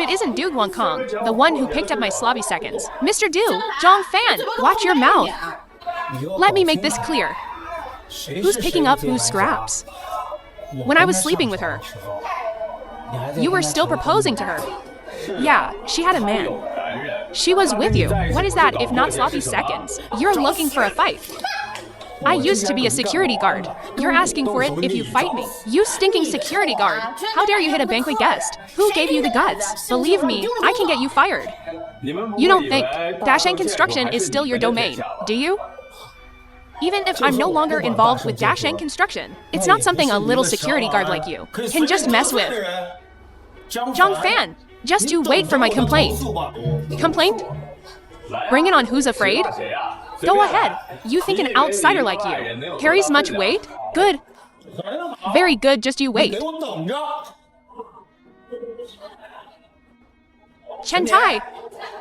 If it isn't Du Guangkong, the one who picked up my slobby seconds. Mr. Du, Zhang Fan, watch your mouth. Let me make this clear. Who's picking up whose scraps? When I was sleeping with her, you were still proposing to her. Yeah, she had a man. She was with you. What is that if not sloppy seconds? You're looking for a fight. I used to be a security guard. You're asking for it if you fight me. You stinking security guard. How dare you hit a banquet guest? Who gave you the guts? Believe me, I can get you fired. You don't think Dasheng Construction is still your domain, do you? Even if I'm no longer involved with Dasheng Construction, it's not something a little security guard like you can just mess with. Zhang Fan, just you wait for my complaint. Complaint? Bring it on who's afraid? Go ahead. You think an outsider like you carries much weight? Good. Very good, just you wait. Chen Tai,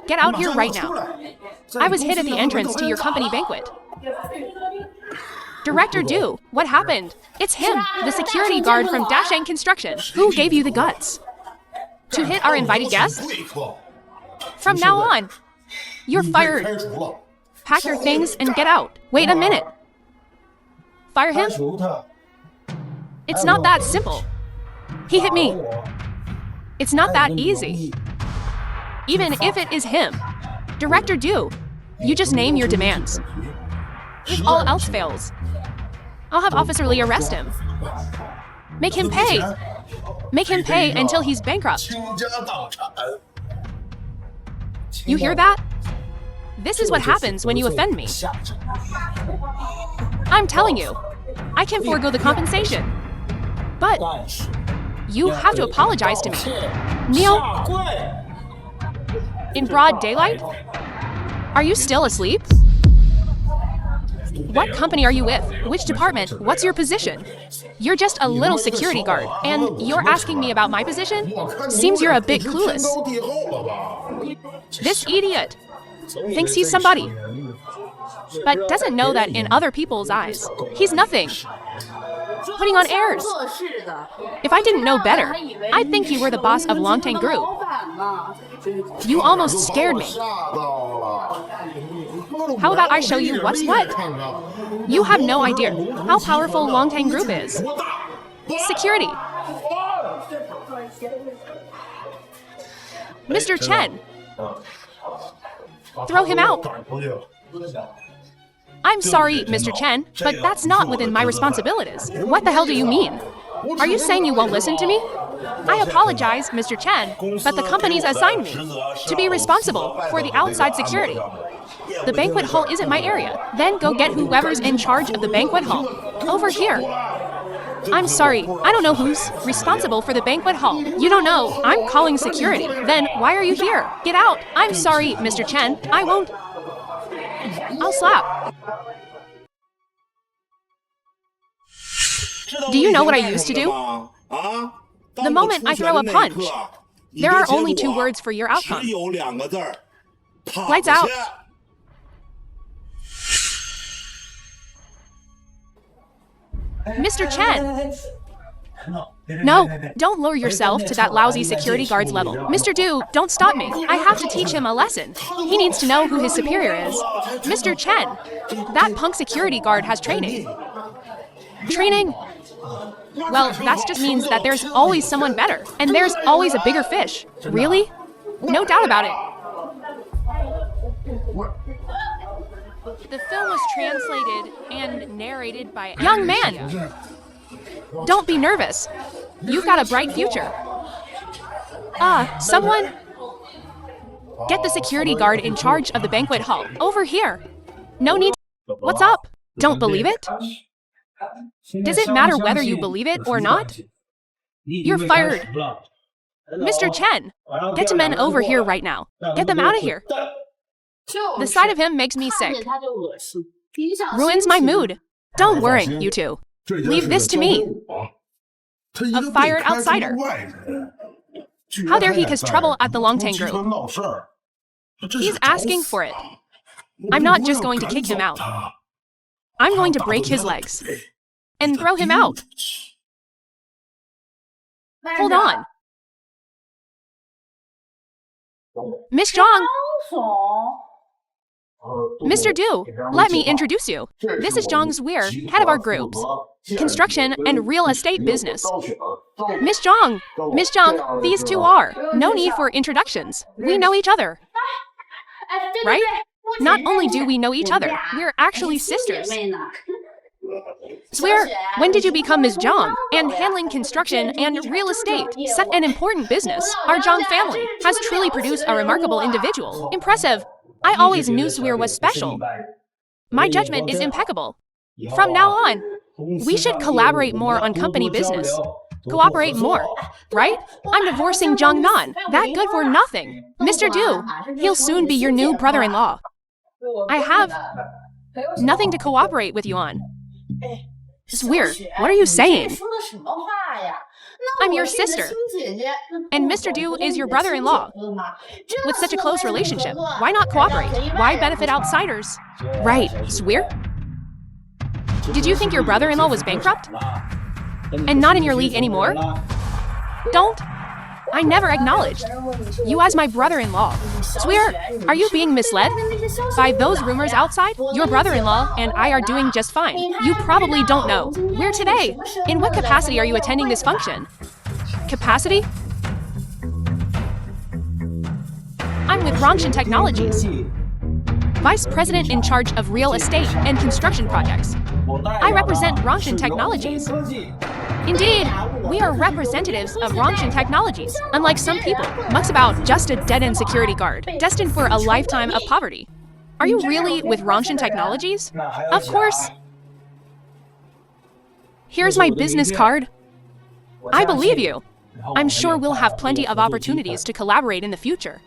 get out here right now. I was hit at the entrance to your company banquet. Director Du, what happened? It's him, the security guard from Dasheng Construction. Who gave you the guts to hit our invited guests? From now on, you're fired. Pack your things and get out. Wait a minute. Fire him? It's not that simple. He hit me. It's not that easy. Even if it is him. Director Du, you just name your demands. If all else fails, I'll have Officer Lee arrest him. Make him pay. Make him pay until he's bankrupt. You hear that? This is what happens when you offend me. I'm telling you, I can forego the compensation. But you have to apologize to me. Neil? In broad daylight? Are you still asleep? What company are you with? Which department? What's your position? You're just a little security guard, and you're asking me about my position? Seems you're a bit clueless. This idiot thinks he's somebody, but doesn't know that in other people's eyes, he's nothing. Putting on airs. If I didn't know better, I'd think you were the boss of Longtang Group. You almost scared me. How about I show you what's what? You have no idea how powerful Longtang Group is. Security. Mr. Chen. Throw him out. I'm sorry, Mr. Chen, but that's not within my responsibilities. What the hell do you mean? Are you saying you won't listen to me? I apologize, Mr. Chen, but the company's assigned me to be responsible for the outside security. The banquet hall isn't my area. Then go get whoever's in charge of the banquet hall. Over here. I'm sorry, I don't know who's responsible for the banquet hall. You don't know. I'm calling security. Then why are you here? Get out. I'm sorry, Mr. Chen. I won't. I'll slap. Do you know what I used to do? The moment I throw a punch, there are only 2 words for your outcome. Lights out. Mr. Chen! No, don't lower yourself to that lousy security guard's level. Mr. Du, don't stop me. I have to teach him a lesson. He needs to know who his superior is. Mr. Chen, that punk security guard has training. Training? Well, that just means that there's always someone better, and there's always a bigger fish. Really? No doubt about it. The film was translated and narrated by a young man. Don't be nervous. You've got a bright future. Someone? Get the security guard in charge of the banquet hall. Over here. No need. What's up? Don't believe it? Does it matter whether you believe it or not? You're fired. Mr. Chen, get the men over here right now. Get them out of here. The sight of him makes me sick. Ruins my mood. Don't worry, you two. Leave this to me. A fired outsider. How dare he cause trouble at the Longtang Group? He's asking for it. I'm not just going to kick him out. I'm going to break his legs and throw him out. Hold on. Miss Zhang! Mr. Du, let me introduce you. This is Zhang Zhuir, head of our groups, construction and real estate business. Miss Zhang! Miss Zhang, these two are. No need for introductions. We know each other. Right? Not only do we know each other, we're actually sisters. Zhuir, when did you become Ms. Zhang? And handling construction and real estate, such an important business. Our Zhang family has truly produced a remarkable individual. Impressive. I always knew Zhuir was special. My judgment is impeccable. From now on, we should collaborate more on company business. Cooperate more, right? I'm divorcing Zhang Nan. That good for nothing. Mr. Du, he'll soon be your new brother-in-law. I have nothing to cooperate with you on. Zhuir, what are you saying? I'm your sister. And Mr. Du is your brother-in-law. With such a close relationship, why not cooperate? Why benefit outsiders? Right, Zhuir? Did you think your brother-in-law was bankrupt? And not in your league anymore? Don't. I never acknowledged you as my brother-in-law. Zhuir, are you being misled by those rumors outside? Your brother-in-law and I are doing just fine. You probably don't know. Where today? In what capacity are you attending this function? Capacity? I'm with Rongxin Technologies, Vice President in charge of real estate and construction projects. I represent Rongxin Technologies. Indeed, we are representatives of Rongxin Technologies. Unlike some people, mucks about just a dead-end security guard, destined for a lifetime of poverty. Are you really with Rongxin Technologies? Of course. Here's my business card. I believe you. I'm sure we'll have plenty of opportunities to collaborate in the future.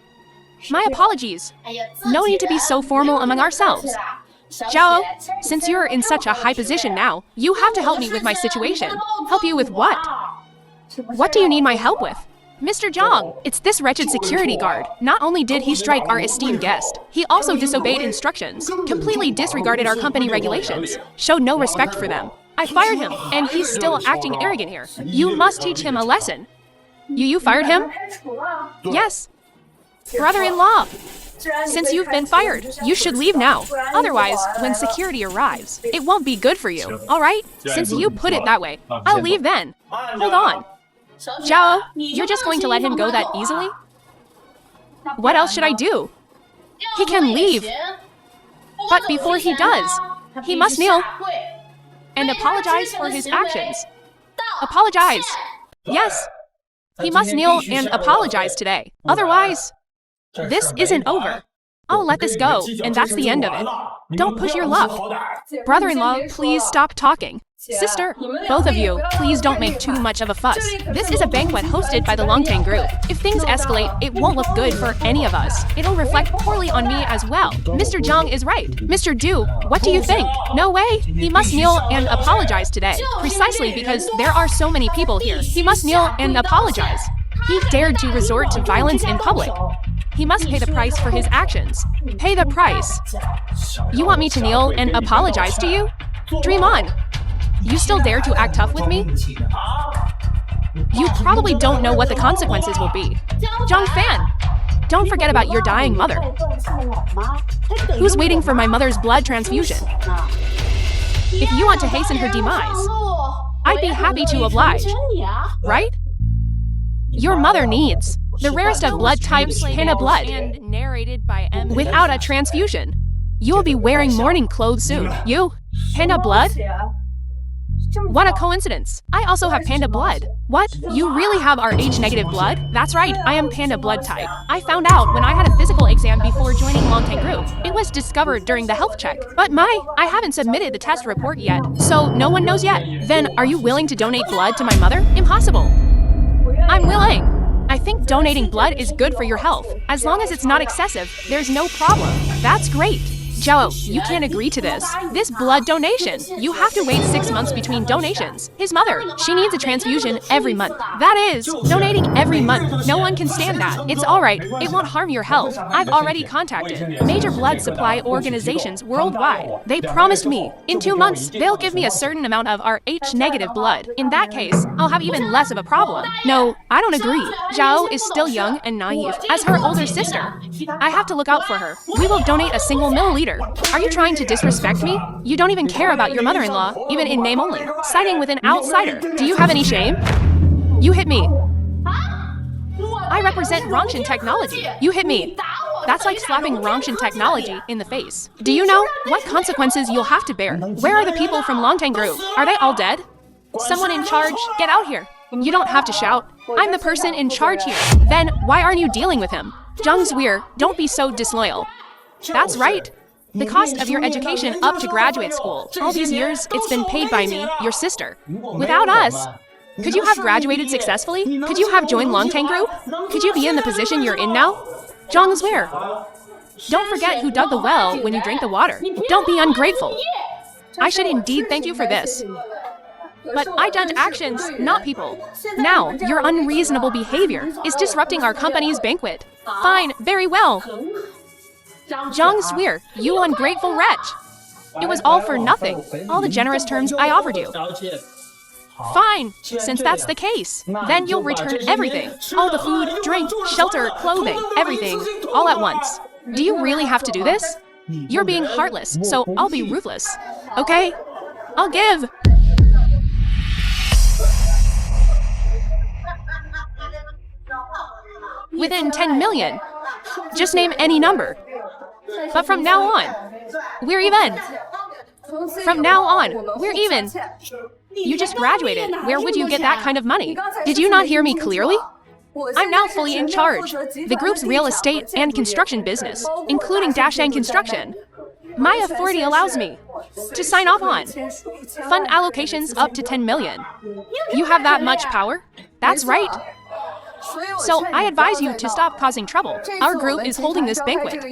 My apologies. No need to be so formal among ourselves. Zhao, since you're in such a high position now, you have to help me with my situation. Help you with what? What do you need my help with? Mr. Zhang, it's this wretched security guard. Not only did he strike our esteemed guest, he also disobeyed instructions, completely disregarded our company regulations, showed no respect for them. I fired him, and he's still acting arrogant here. You must teach him a lesson. You fired him? Yes. Brother-in-law. Since you've been fired, you should leave now. Otherwise, when security arrives, it won't be good for you, all right? Since you put it that way, I'll leave then. Hold on. Zhao, you're just going to let him go that easily? What else should I do? He can leave. But before he does, he must kneel and apologize for his actions. Apologize. Yes. He must kneel and apologize today. Otherwise, this isn't over. I'll let this go, and that's the end of it. Don't push your luck. Brother-in-law, please stop talking. Sister, both of you, please don't make too much of a fuss. This is a banquet hosted by the Longtang group. If things escalate, it won't look good for any of us. It'll reflect poorly on me as well. Mr. Zhang is right. Mr. Du, what do you think? No way. He must kneel and apologize today. Precisely because there are so many people here. He must kneel and apologize. He dared to resort to violence in public. He must pay the price for his actions. Pay the price. You want me to kneel and apologize to you? Dream on. You still dare to act tough with me? You probably don't know what the consequences will be. Zhang Fan, don't forget about your dying mother. Who's waiting for my mother's blood transfusion? If you want to hasten her demise, I'd be happy to oblige. Right? Your mother needs the rarest of blood types, Panda blood, and narrated by M. Without a transfusion, you will be wearing mourning clothes soon. You? Panda blood? What a coincidence. I also have panda blood. What? You really have our H-negative blood? That's right, I am panda blood type. I found out when I had a physical exam before joining Longtang Group. It was discovered during the health check. But I haven't submitted the test report yet, so no one knows yet. Then, are you willing to donate blood to my mother? Impossible. I'm willing. I think donating blood is good for your health. As long as it's not excessive, there's no problem. That's great. Zhao, you can't agree to this. This blood donation. You have to wait 6 months between donations. His mother, she needs a transfusion every month. That is, donating every month. No one can stand that. It's alright. It won't harm your health. I've already contacted major blood supply organizations worldwide. They promised me, in 2 months, they'll give me a certain amount of Rh negative blood. In that case, I'll have even less of a problem. No, I don't agree. Zhao is still young and naive. As her older sister, I have to look out for her. We will donate a single milliliter. Are you trying to disrespect me? You don't even care about your mother-in-law, even in name only. Siding with an outsider. Do you have any shame? You hit me. I represent Rongshan technology. You hit me. That's like slapping Rongshan technology in the face. Do you know what consequences you'll have to bear? Where are the people from Longtang Group? Are they all dead? Someone in charge, get out here. You don't have to shout. I'm the person in charge here. Then why aren't you dealing with him? Zhang Zuir, don't be so disloyal. That's right. The cost of your education up to graduate school. All these years, it's been paid by me, your sister. Without us, could you have graduated successfully? Could you have joined Longtang Group? Could you be in the position you're in now? Zhang Zuir. Don't forget who dug the well when you drank the water. Don't be ungrateful. I should indeed thank you for this. But I judge actions, not people. Now, your unreasonable behavior is disrupting our company's banquet. Fine, very well. Zhang Zuir, you ungrateful wretch. It was all for nothing. All the generous terms I offered you. Fine, since that's the case, then you'll return everything. All the food, drink, shelter, clothing, everything, all at once. Do you really have to do this? You're being heartless, so I'll be ruthless. Okay? I'll give. Within 10 million. Just name any number. But from now on, we're even. From now on, we're even. You just graduated. Where would you get that kind of money? Did you not hear me clearly? I'm now fully in charge. The group's real estate and construction business, including Dashang Construction. My authority allows me to sign off on fund allocations up to 10 million. You have that much power? That's right. So I advise you to stop causing trouble. Our group is holding this banquet,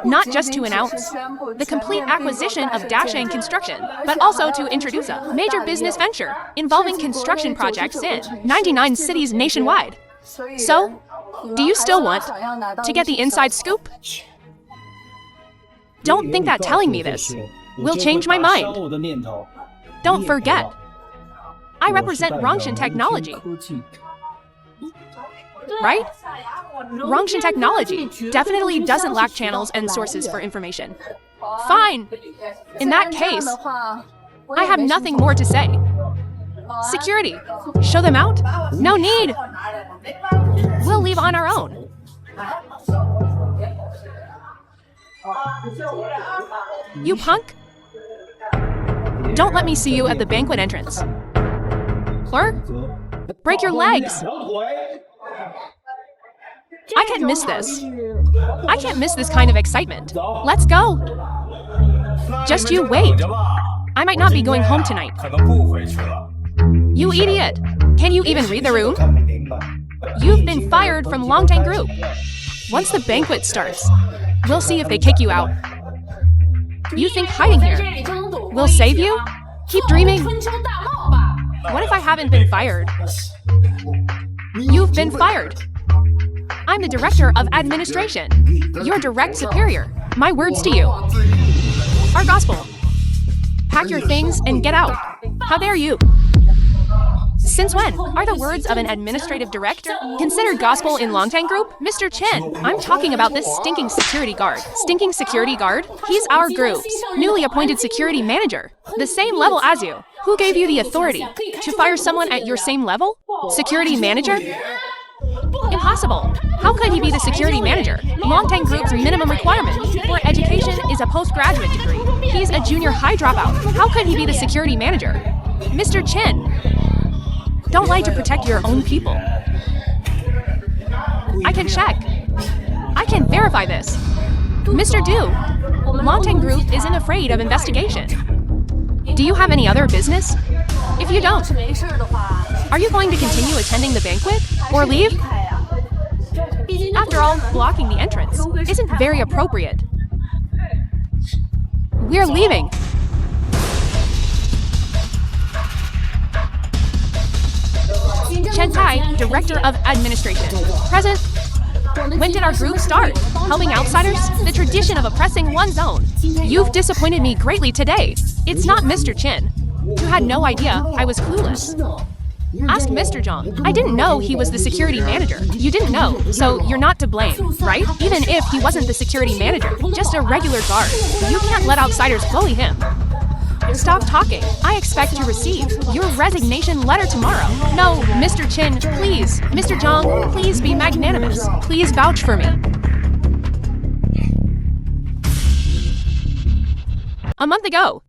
not just to announce the complete acquisition of Dashang Construction, but also to introduce a major business venture involving construction projects in 99 cities nationwide. So, do you still want to get the inside scoop? Don't think that telling me this will change my mind. Don't forget, I represent Rongshan Technology. Right? Rongshan Technology definitely doesn't lack channels and sources for information. Fine. In that case, I have nothing more to say. Security, show them out? No need. We'll leave on our own. You punk. Don't let me see you at the banquet entrance. Or break your legs. I can't miss this. I can't miss this kind of excitement. Let's go. Just you wait. I might not be going home tonight. You idiot. Can you even read the room? You've been fired from Longtang Group. Once the banquet starts, we'll see if they kick you out. You think hiding here will save you? Keep dreaming. What if I haven't been fired? You've been fired. I'm the director of administration. Your direct superior. My words to you are gospel. Pack your things and get out. How dare you? Since when are the words of an administrative director considered gospel in Longtang Group? Mr. Chen, I'm talking about this stinking security guard. Stinking security guard? He's our group's newly appointed security manager. The same level as you. Who gave you the authority to fire someone at your same level? Security manager? Impossible. How could he be the security manager? Longtang Group's minimum requirement for education is a postgraduate degree. He's a junior high dropout. How could he be the security manager? Mr. Chen, don't lie to protect your own people. I can check. I can verify this. Mr. Du, Longtang Group isn't afraid of investigation. Do you have any other business? If you don't, are you going to continue attending the banquet or leave? After all, blocking the entrance isn't very appropriate. We're leaving. Chen Tai, Director of Administration. Present. When did our group start? Helping outsiders? The tradition of oppressing one's own. You've disappointed me greatly today. It's not Mr. Chin. You had no idea I was clueless. Ask Mr. Zhang. I didn't know he was the security manager. You didn't know, so you're not to blame, right? Even if he wasn't the security manager, just a regular guard. You can't let outsiders bully him. Stop talking. I expect to receive your resignation letter tomorrow. No, Mr. Chin, please. Mr. Zhang, please be magnanimous. Please vouch for me. A month ago.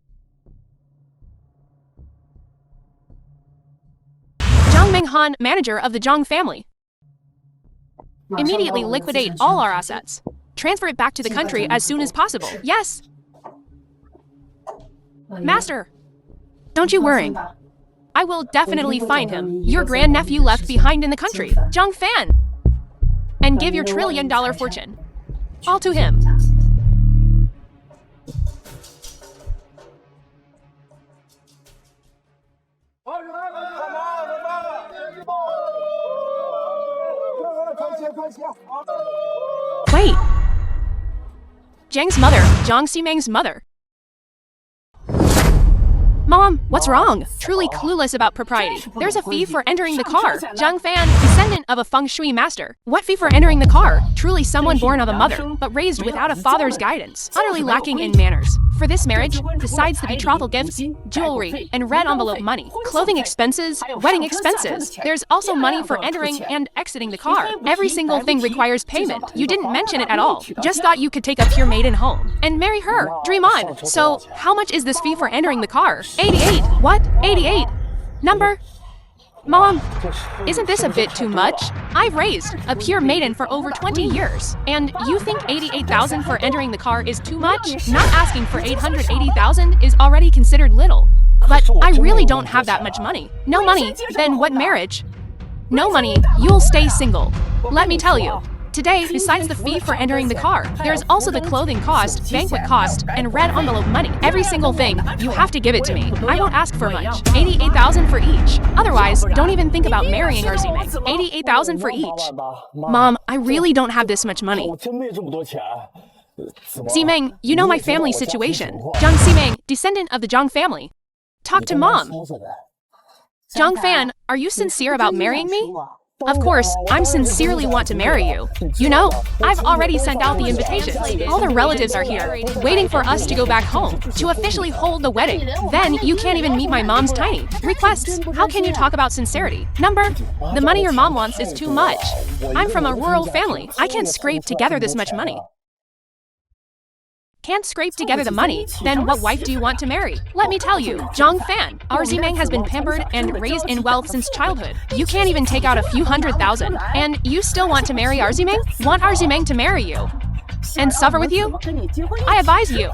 Zhang Minghan, manager of the Zhang family. Immediately liquidate all our assets. Transfer it back to the country as soon as possible. Yes. Master, don't you worry. I will definitely find him. Your grandnephew left behind in the country, Zhang Fan. And give your $1 trillion fortune. All to him. Wait. Zhang's mother, Zhang Ximeng's mother. Mom, what's wrong? Truly clueless about propriety. There's a fee for entering the car. Zhang Fan, descendant of a Feng Shui master. What fee for entering the car? Truly someone born of a mother, but raised without a father's guidance. Utterly lacking in manners. For this marriage, besides the betrothal gifts, jewelry, and red envelope money, clothing expenses, wedding expenses, there's also money for entering and exiting the car. Every single thing requires payment. You didn't mention it at all. Just thought you could take a pure maiden home and marry her. Dream on. So, how much is this fee for entering the car? 88. What? 88? Number? Mom, isn't this a bit too much? I've raised a pure maiden for over 20 years, and you think 88,000 for entering the car is too much? Not asking for 880,000 is already considered little. But I really don't have that much money. No money, then what marriage? No money, you'll stay single. Let me tell you. Today, besides the fee for entering the car, there's also the clothing cost, banquet cost, and red envelope money. Every single thing, you have to give it to me. I won't ask for much. 88,000 for each. Otherwise, don't even think about marrying our Zimeng. 88,000 for each. Mom, I really don't have this much money. Zimeng, you know my family situation. Zhang Ximeng, descendant of the Zhang family. Talk to Mom. Zhang Fan, are you sincere about marrying me? Of course, I'm sincerely want to marry you. You know, I've already sent out the invitations. All the relatives are here, waiting for us to go back home, to officially hold the wedding. Then, you can't even meet my mom's tiny requests. How can you talk about sincerity? Number, the money your mom wants is too much. I'm from a rural family. I can't scrape together this much money. Can't scrape together the money, then what wife do you want to marry? Let me tell you, Zhang Fan, our Zimeng has been pampered and raised in wealth since childhood. You can't even take out a few 100,000, and you still want to marry our Zimeng? Want our Zimeng to marry you? And suffer with you? I advise you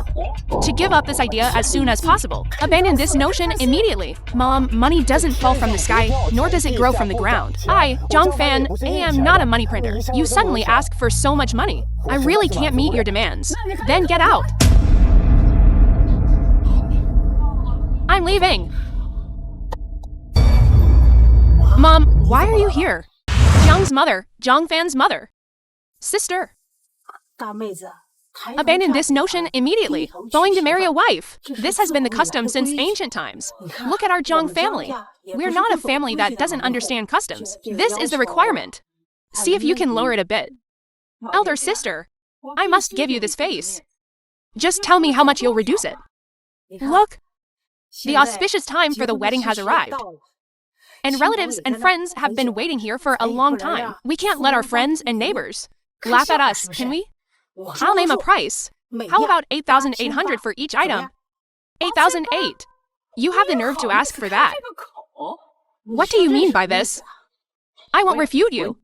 to give up this idea as soon as possible. Abandon this notion immediately. Mom, money doesn't fall from the sky, nor does it grow from the ground. I, Zhang Fan, am not a money printer. You suddenly ask for so much money. I really can't meet your demands. Then get out. I'm leaving. Mom, why are you here? Zhang's mother, Zhang Fan's mother. Sister. Abandon this notion immediately. Going to marry a wife. This has been the custom since ancient times. Look at our Zhang family. We're not a family that doesn't understand customs. This is the requirement. See if you can lower it a bit. Elder sister, I must give you this face. Just tell me how much you'll reduce it. Look, the auspicious time for the wedding has arrived. And relatives and friends have been waiting here for a long time. We can't let our friends and neighbors laugh at us, can we? I'll name a price. How about 8,800 for each item? 8,008. You have the nerve to ask for that. What do you mean by this? I won't refute you.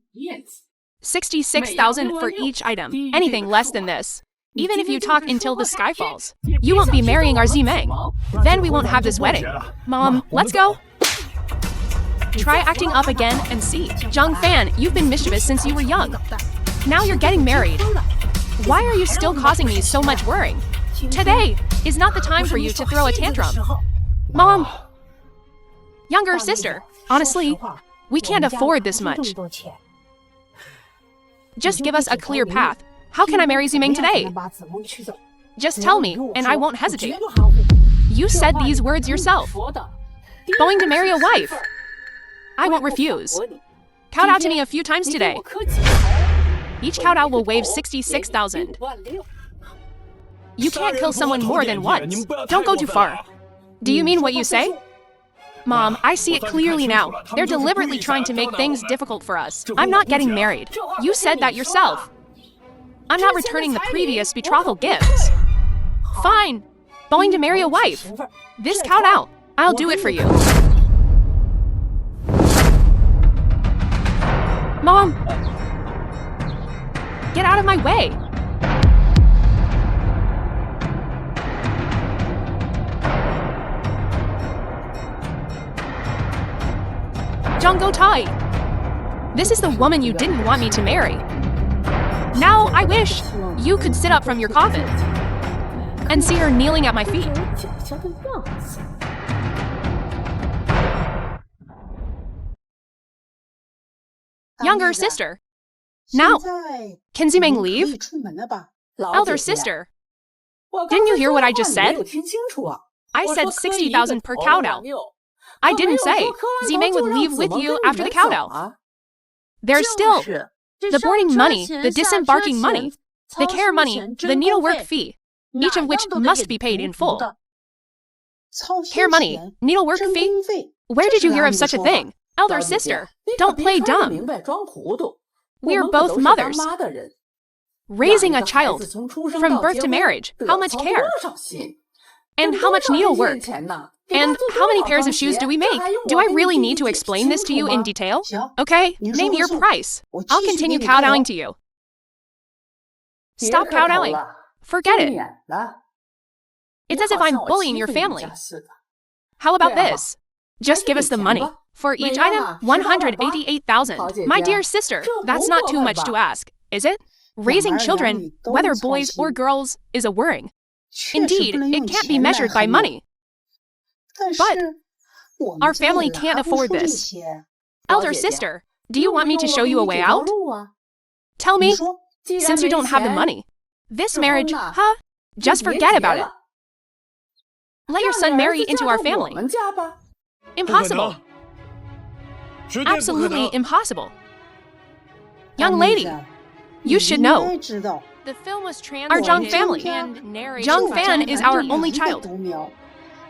66,000 for each item. Anything less than this. Even if you talk until the sky falls. You won't be marrying our Zimeng. Then we won't have this wedding. Mom, let's go. Try acting up again and see. Zhang Fan, you've been mischievous since you were young. Now you're getting married. Why are you still causing me so much worrying? Today, is not the time for you to throw a tantrum. Mom! Younger sister, honestly, we can't afford this much. Just give us a clear path. How can I marry Zimeng today? Just tell me, and I won't hesitate. You said these words yourself. Going to marry a wife. I won't refuse. Kowtow to me a few times today. Each kowtow will waive 66,000. You can't kill someone more than once. Don't go too far. Do you mean what you say? Mom, I see it clearly now. They're deliberately trying to make things difficult for us. I'm not getting married. You said that yourself. I'm not returning the previous betrothal gifts. Fine. Going to marry a wife. This kowtow. I'll do it for you. Mom! Get out of my way! Jonggo Tai! This is the woman you didn't want me to marry. Now I wish you could sit up from your coffin and see her kneeling at my feet. Younger sister. Now, can Zimeng leave? Elder sister. Didn't you hear what I just said? I said 60,000 per kowtow. I didn't say Zimeng would leave with you after the kowtow. There's still the boarding money, the disembarking money, the care money, the needlework fee, each of which must be paid in full. Care money, needlework fee? Where did you hear of such a thing? Elder sister, don't play dumb. We're both mothers. Raising a child from birth to marriage, how much care? And how much needlework? And how many pairs of shoes do we make? Do I really need to explain this to you in detail? Okay, name your price. I'll continue kowtowing to you. Stop kowtowing. Forget it. It's as if I'm bullying your family. How about this? Just give us the money. For each item, 188,000. My dear sister, that's not too much to ask, is it? Raising children, whether boys or girls, is a worrying. Indeed, it can't be measured by money. But our family can't afford this. Elder sister, do you want me to show you a way out? Tell me, since you don't have the money. This marriage, just forget about it. Let your son marry into our family. Impossible. Absolutely impossible. Young lady, you should know. The film was our Zhang family. Zhang Fan is our only child.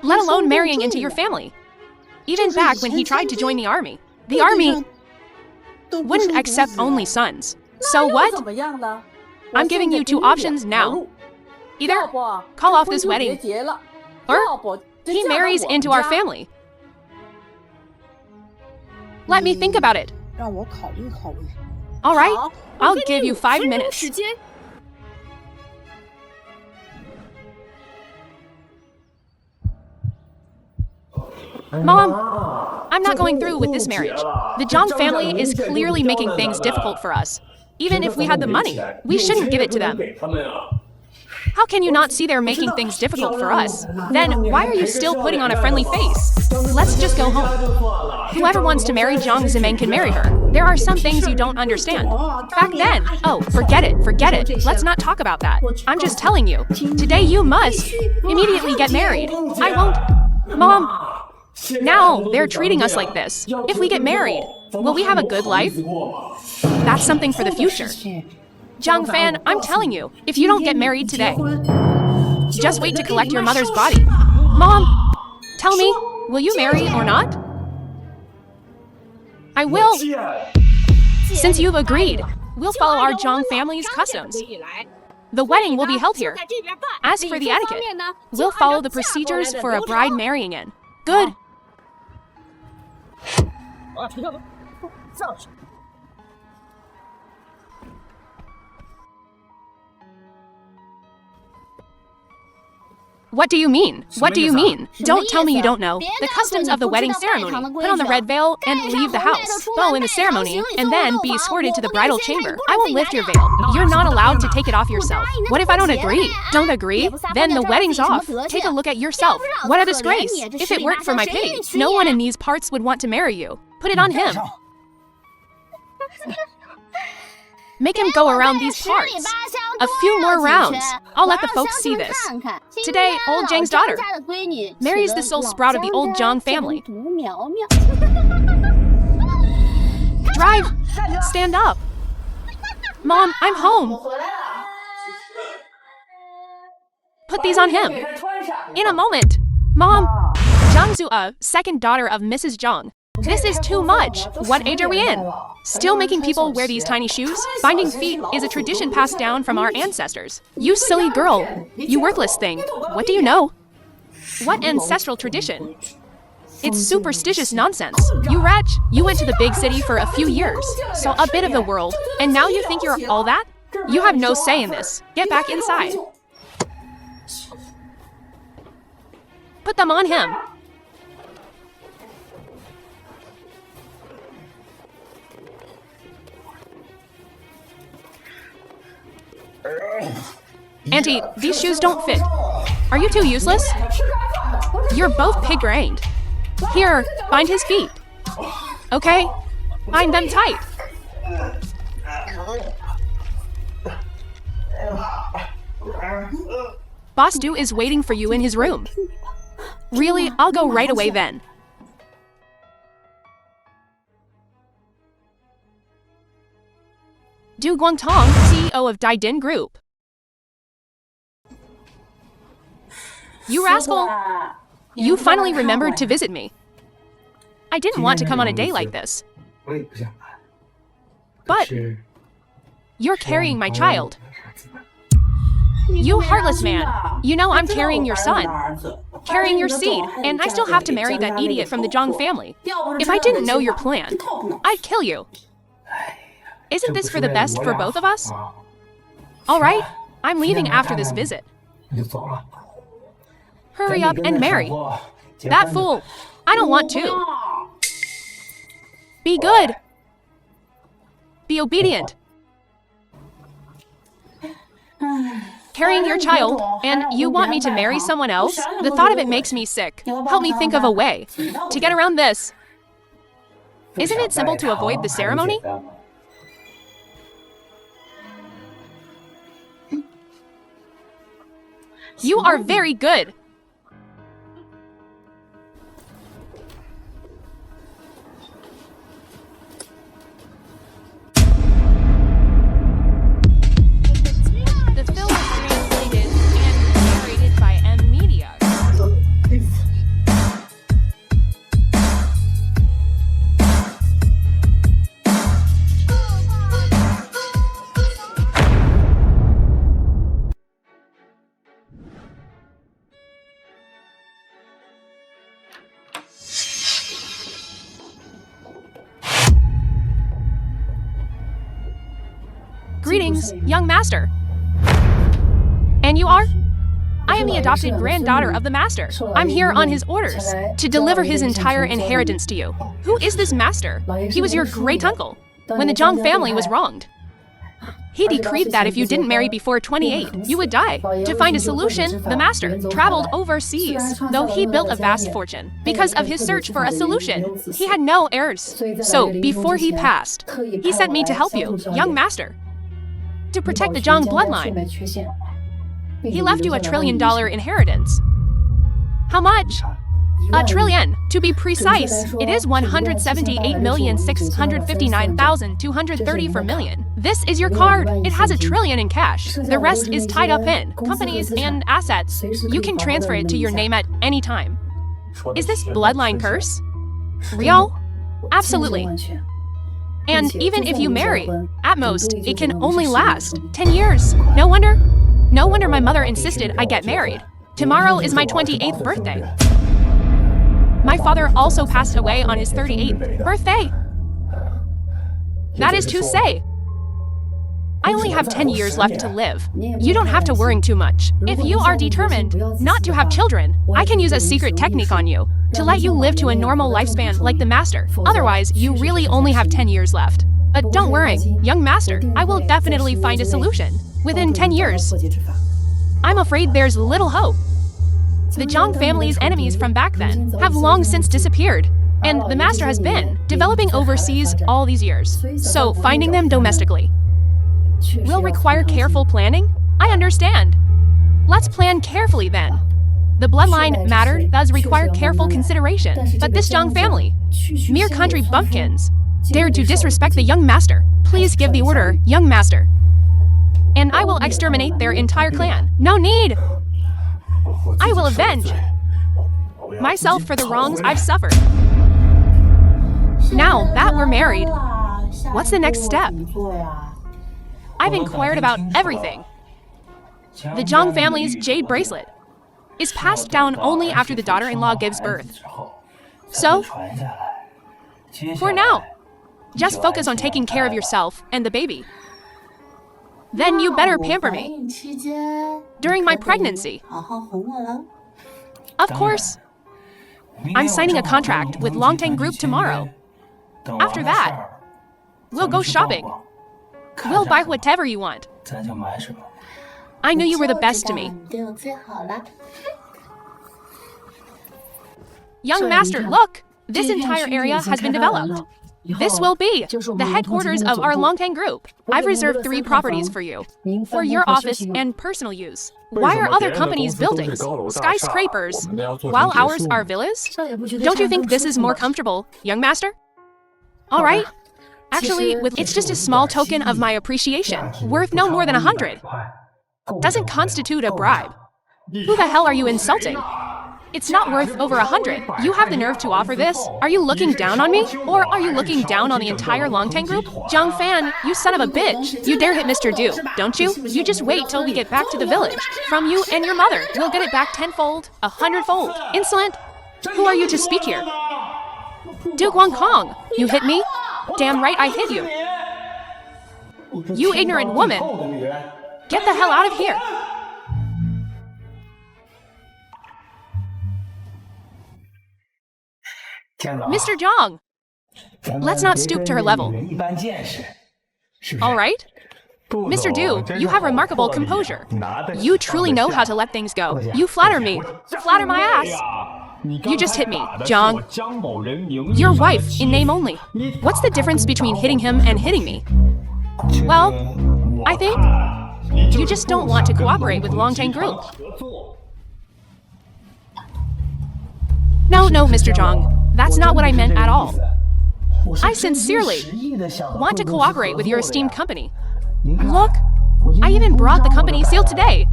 Let alone marrying into your family. Even back when he tried to join the army wouldn't accept only sons. So what? I'm giving you two options now. Either call off this wedding, or he marries into our family. Let me think about it. All right, I'll give you 5 minutes. Mom, I'm not going through with this marriage. The Zhang family is clearly making things difficult for us. Even if we had the money, we shouldn't give it to them. How can you not see they're making things difficult for us? Then why are you still putting on a friendly face? Let's just go home. Whoever wants to marry Zhang Zimeng can marry her. There are some things you don't understand. Back then, forget it. Let's not talk about that. I'm just telling you. Today you must immediately get married. I won't. Mom. Now they're treating us like this. If we get married, will we have a good life? That's something for the future. Zhang Fan, I'm telling you, if you don't get married today, just wait to collect your mother's body. Mom, tell me, will you marry or not? I will. Since you've agreed, we'll follow our Zhang family's customs. The wedding will be held here. As for the etiquette, we'll follow the procedures for a bride marrying in. Good. What do you mean? What do you mean? Don't tell me you don't know. The customs of the wedding ceremony. Put on the red veil and leave the house. Bow in the ceremony, and then be escorted to the bridal chamber. I will lift your veil. You're not allowed to take it off yourself. What if I don't agree? Don't agree? Then the wedding's off. Take a look at yourself. What a disgrace. If it weren't for my pity, no one in these parts would want to marry you. Put it on him. Make him go around these parts. A few more rounds. I'll let the folks see this. Today, old Zhang's daughter marries the sole sprout of the old Zhang family. Drive! Stand up! Mom, I'm home! Put these on him. In a moment. Mom! Zhang Zua, second daughter of Mrs. Zhang. This is too much. What age are we in? Still making people wear these tiny shoes? Binding feet is a tradition passed down from our ancestors. You silly girl. You worthless thing. What do you know? What ancestral tradition? It's superstitious nonsense. You wretch. You went to the big city for a few years, saw a bit of the world, and now you think you're all that? You have no say in this. Get back inside. Put them on him. Auntie, these shoes don't fit. Are you too useless? You're both pig-brained. Here, bind his feet. Okay? Bind them tight. Boss Du is waiting for you in his room. Really? I'll go right away then. Du Guangtong, CEO of Daidin Group. You rascal! You finally remembered to visit me. I didn't want to come on a day like this. But you're carrying my child. You heartless man. You know I'm carrying your son. Carrying your seed, and I still have to marry that idiot from the Zhang family. If I didn't know your plan, I'd kill you. Isn't this for the best for both of us? All right, I'm leaving after this visit. Hurry up and marry. That fool. I don't want to. Be good. Be obedient. Carrying your child, and you want me to marry someone else? The thought of it makes me sick. Help me think of a way to get around this. Isn't it simple to avoid the ceremony? You are very good. The film was translated and narrated by M Media. Greetings, young master. And you are? I am the adopted granddaughter of the master. I'm here on his orders to deliver his entire inheritance to you. Who is this master? He was your great uncle when the Zhang family was wronged. He decreed that if you didn't marry before 28, you would die. To find a solution, the master traveled overseas, though he built a vast fortune. Because of his search for a solution, he had no heirs. So, before he passed, he sent me to help you, young master, to protect the Zhang bloodline. He left you $1 trillion inheritance. How much? $1 trillion. To be precise, it is 178,659,230 per million. This is your card. It has $1 trillion in cash. The rest is tied up in companies and assets. You can transfer it to your name at any time. Is this bloodline curse real? Absolutely. And even if you marry, at most, it can only last 10 years. No wonder my mother insisted I get married. Tomorrow is my 28th birthday. My father also passed away on his 38th birthday. That is to say, I only have 10 years left to live. You don't have to worry too much. If you are determined not to have children, I can use a secret technique on you to let you live to a normal lifespan like the master. Otherwise, you really only have 10 years left. But don't worry, young master, I will definitely find a solution within 10 years. I'm afraid there's little hope. The Zhang family's enemies from back then have long since disappeared, and the master has been developing overseas all these years. So finding them domestically will require careful planning? I understand. Let's plan carefully then. The bloodline matter does require careful consideration, but this Zhang family, mere country bumpkins, dared to disrespect the young master. Please give the order, young master. And I will exterminate their entire clan. No need! I will avenge myself for the wrongs I've suffered. Now that we're married, what's the next step? I've inquired about everything. The Zhang family's jade bracelet is passed down only after the daughter-in-law gives birth. So, for now, just focus on taking care of yourself and the baby. Then you better pamper me during my pregnancy. Of course, I'm signing a contract with Longtang Group tomorrow. After that, we'll go shopping. We'll buy whatever you want. I knew you were the best to me. Young master, look! This entire area has been developed. This will be the headquarters of our Longtang Group. I've reserved 3 properties for you, for your office and personal use. Why are other companies' buildings skyscrapers, while ours are villas? Don't you think this is more comfortable, young master? All right. Actually, it's just a small token of my appreciation, worth no more than 100. Doesn't constitute a bribe. Who the hell are you insulting? It's not worth over 100. You have the nerve to offer this? Are you looking down on me? Or are you looking down on the entire Longtang Group? Zhang Fan, you son of a bitch. You dare hit Mr. Du, don't you? You just wait till we get back to the village. From you and your mother, we'll get it back 10-fold, 100-fold. Insolent? Who are you to speak here? Du Guangkong, you hit me? Damn right I hit you. You ignorant woman. Get the hell out of here. Mr. Zhang, let's not stoop to her level. All right? Mr. Du, you have remarkable composure. You truly know how to let things go. You flatter me. Flatter my ass. You just hit me, Zhang. Your wife, in name only. What's the difference between hitting him and hitting me? Well, I think you just don't want to cooperate with Longtang Group. No, Mr. Zhang. That's not what I meant at all. I sincerely want to cooperate with your esteemed company. Look, I even brought the company seal today.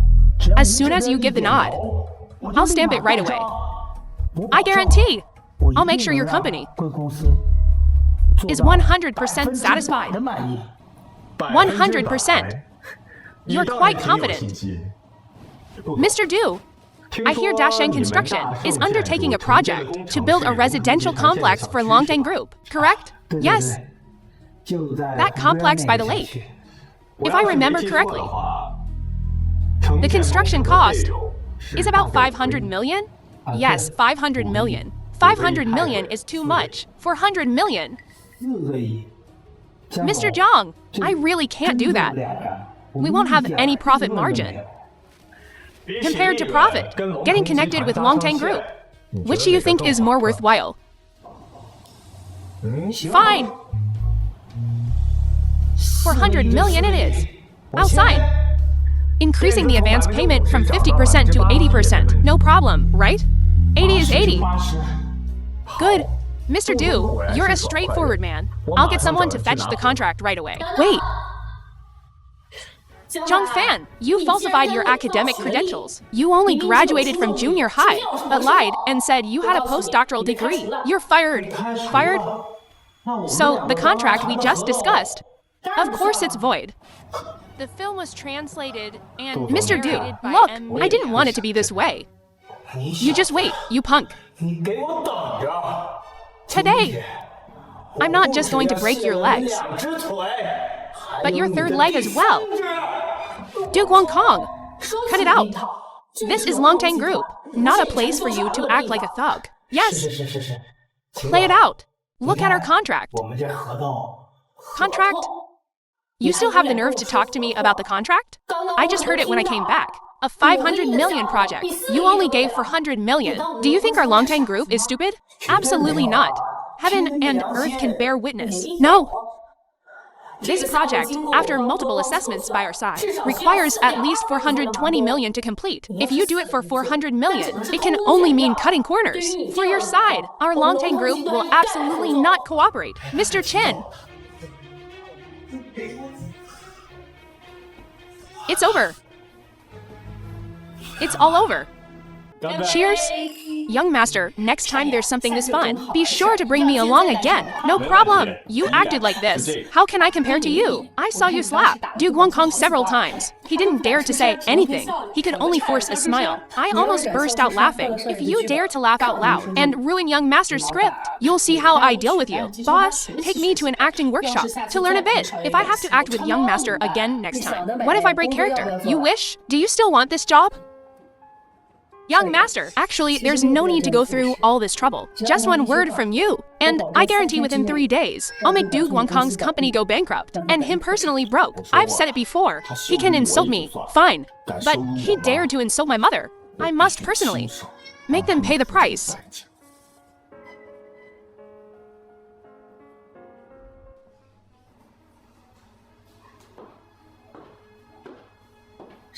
As soon as you give the nod, I'll stamp it right away. I guarantee I'll make sure your company is 100% satisfied. 100%. You're quite confident. Mr. Du, I hear Dasheng Construction is undertaking a project to build a residential complex for Longtang Group, correct? Yes. That complex by the lake. If I remember correctly, the construction cost is about 500 million? Yes, 500 million. 500 million is too much. 400 million. Mr. Zhang, I really can't do that. We won't have any profit margin. Compared to profit, getting connected with Longtang Group, which do you think is more worthwhile? Fine. 400 million it is. I'll sign. Increasing the advance payment from 50% to 80%. No problem, right? 80 is 80. Good. Mr. Du, you're a straightforward man. I'll get someone to fetch the contract right away. Wait. Zhang Fan, you falsified your academic credentials. You only graduated from junior high, but lied and said you had a postdoctoral degree. You're fired. Fired? So, the contract we just discussed, of course it's void. The film was translated and Mr. Du, look, I didn't want it to be this way. You just wait, you punk. Today, I'm not just going to break your legs. but your third leg as well. Duke Wong Kong, cut it out. This is Longtang Group, not a place for you to act like a thug. Yes, play it out. Look at our contract. Contract? You still have the nerve to talk to me about the contract? I just heard it when I came back. A 500 million project. You only gave 400 million. Do you think our Longtang Group is stupid? Absolutely not. Heaven and earth can bear witness. No. This project, after multiple assessments by our side, requires at least 420 million to complete. If you do it for 400 million, it can only mean cutting corners. For your side, our Longtang Group will absolutely not cooperate. Mr. Chen. It's over. It's all over. Cheers. Young master, next time there's something this fun, be sure to bring me along again. No problem. You acted like this. How can I compare to you? I saw you slap Duke Wong Kong several times. He didn't dare to say anything. He could only force a smile. I almost burst out laughing. If you dare to laugh out loud and ruin young master's script, you'll see how I deal with you. Boss, take me to an acting workshop to learn a bit. If I have to act with young master again next time, what if I break character? You wish? Do you still want this job? Young master, actually, there's no need to go through all this trouble. Just one word from you, and I guarantee within 3 days, I'll make Duke Wong Kong's company go bankrupt, and him personally broke. I've said it before. He can insult me, fine, but he dared to insult my mother. I must personally make them pay the price.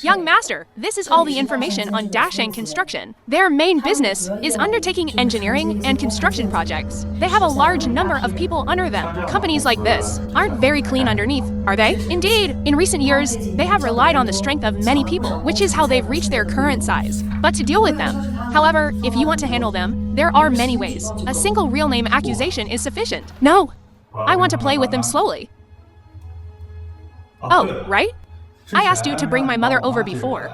Young master, this is all the information on Dasheng Construction. Their main business is undertaking engineering and construction projects. They have a large number of people under them. Companies like this aren't very clean underneath, are they? Indeed, in recent years, they have relied on the strength of many people, which is how they've reached their current size. But to deal with them, however, if you want to handle them, there are many ways. A single real name accusation is sufficient. No, I want to play with them slowly. Oh, right? I asked you to bring my mother over before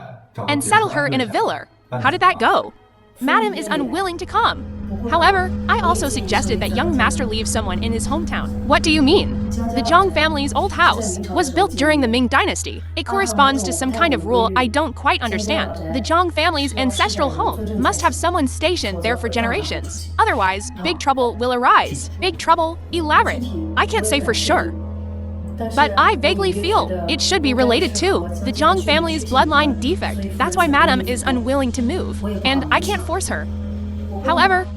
and settle her in a villa. How did that go? Madam is unwilling to come. However, I also suggested that young master leave someone in his hometown. What do you mean? The Zhang family's old house was built during the Ming Dynasty. It corresponds to some kind of rule I don't quite understand. The Zhang family's ancestral home must have someone stationed there for generations. Otherwise, big trouble will arise. Big trouble, elaborate. I can't say for sure. But I vaguely feel it should be related to the Zhang family's bloodline defect. That's why Madam is unwilling to move, and I can't force her. However,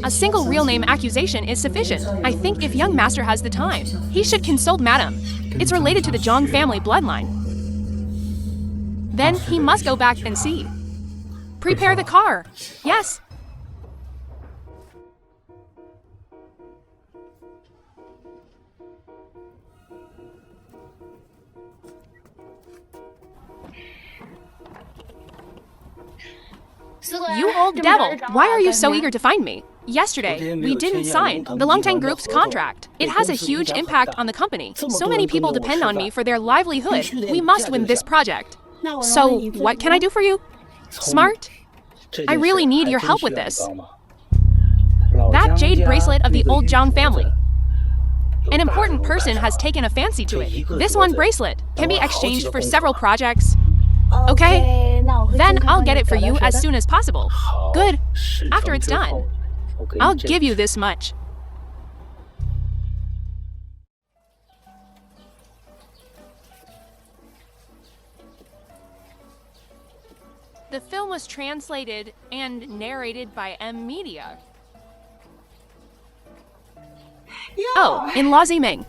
a single real name accusation is sufficient. I think if young master has the time, he should consult Madam. It's related to the Zhang family bloodline. Then he must go back and see. Prepare the car. Yes. You old devil, why are you so eager to find me? Yesterday, we didn't sign the Longtang Group's contract. It has a huge impact on the company. So many people depend on me for their livelihood. We must win this project. So, what can I do for you? Smart? I really need your help with this. That jade bracelet of the old Zhang family. An important person has taken a fancy to it. This one bracelet can be exchanged for several projects. Okay, then I'll get it for you as soon as possible. Good. After it's done, I'll give you this much. The film was translated and narrated by M Media. Oh, in-law Ziming.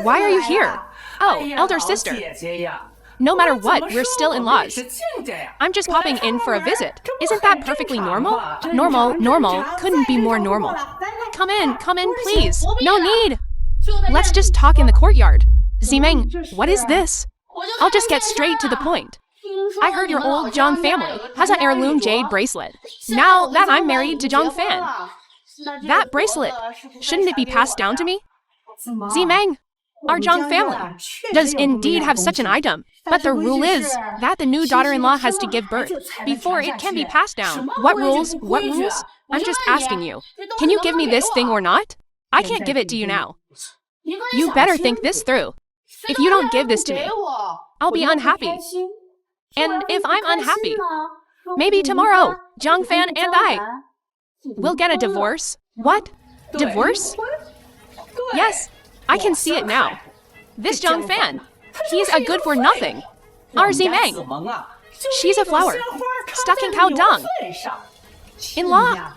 Why are you here? Oh, elder sister. No matter what, we're still in-laws. I'm just popping in for a visit. Isn't that perfectly normal? Normal couldn't be more normal. Come in, please. No need. Let's just talk in the courtyard. Ziming, what is this? I'll just get straight to the point. I heard your old Zhang family has an heirloom jade bracelet. Now that I'm married to Zhang Fan, that bracelet, shouldn't it be passed down to me? Ziming, our Zhang family does indeed have such an item, but the rule is that the new daughter-in-law has to give birth before it can be passed down. What rules? What rules? I'm just asking you. Can you give me this thing or not? I can't give it to you now. You better think this through. If you don't give this to me, I'll be unhappy. And if I'm unhappy, maybe tomorrow, Zhang Fan and I will get a divorce. What? Divorce? Yes, I can see it now. This Zhang Fan, he's a good-for-nothing. Our Zimeng, she's a flower, stuck in cow dung. In-law,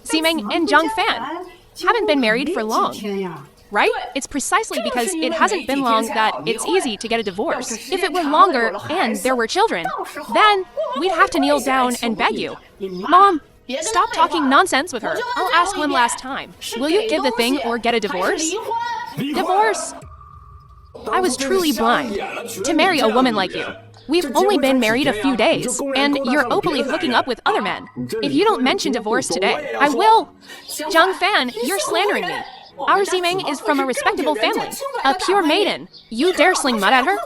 Zimeng and Zhang Fan haven't been married for long, right? It's precisely because it hasn't been long that it's easy to get a divorce. If it were longer and there were children, then we'd have to kneel down and beg you. Mom, stop talking nonsense with her. I'll ask one last time. Will you give the thing or get a divorce? Divorce! I was truly blind to marry a woman like you. We've only been married a few days, and you're openly hooking up with other men. If you don't mention divorce today, I will. Zhang Fan, you're slandering me. Our Zimeng is from a respectable family, a pure maiden. You dare sling mud at her?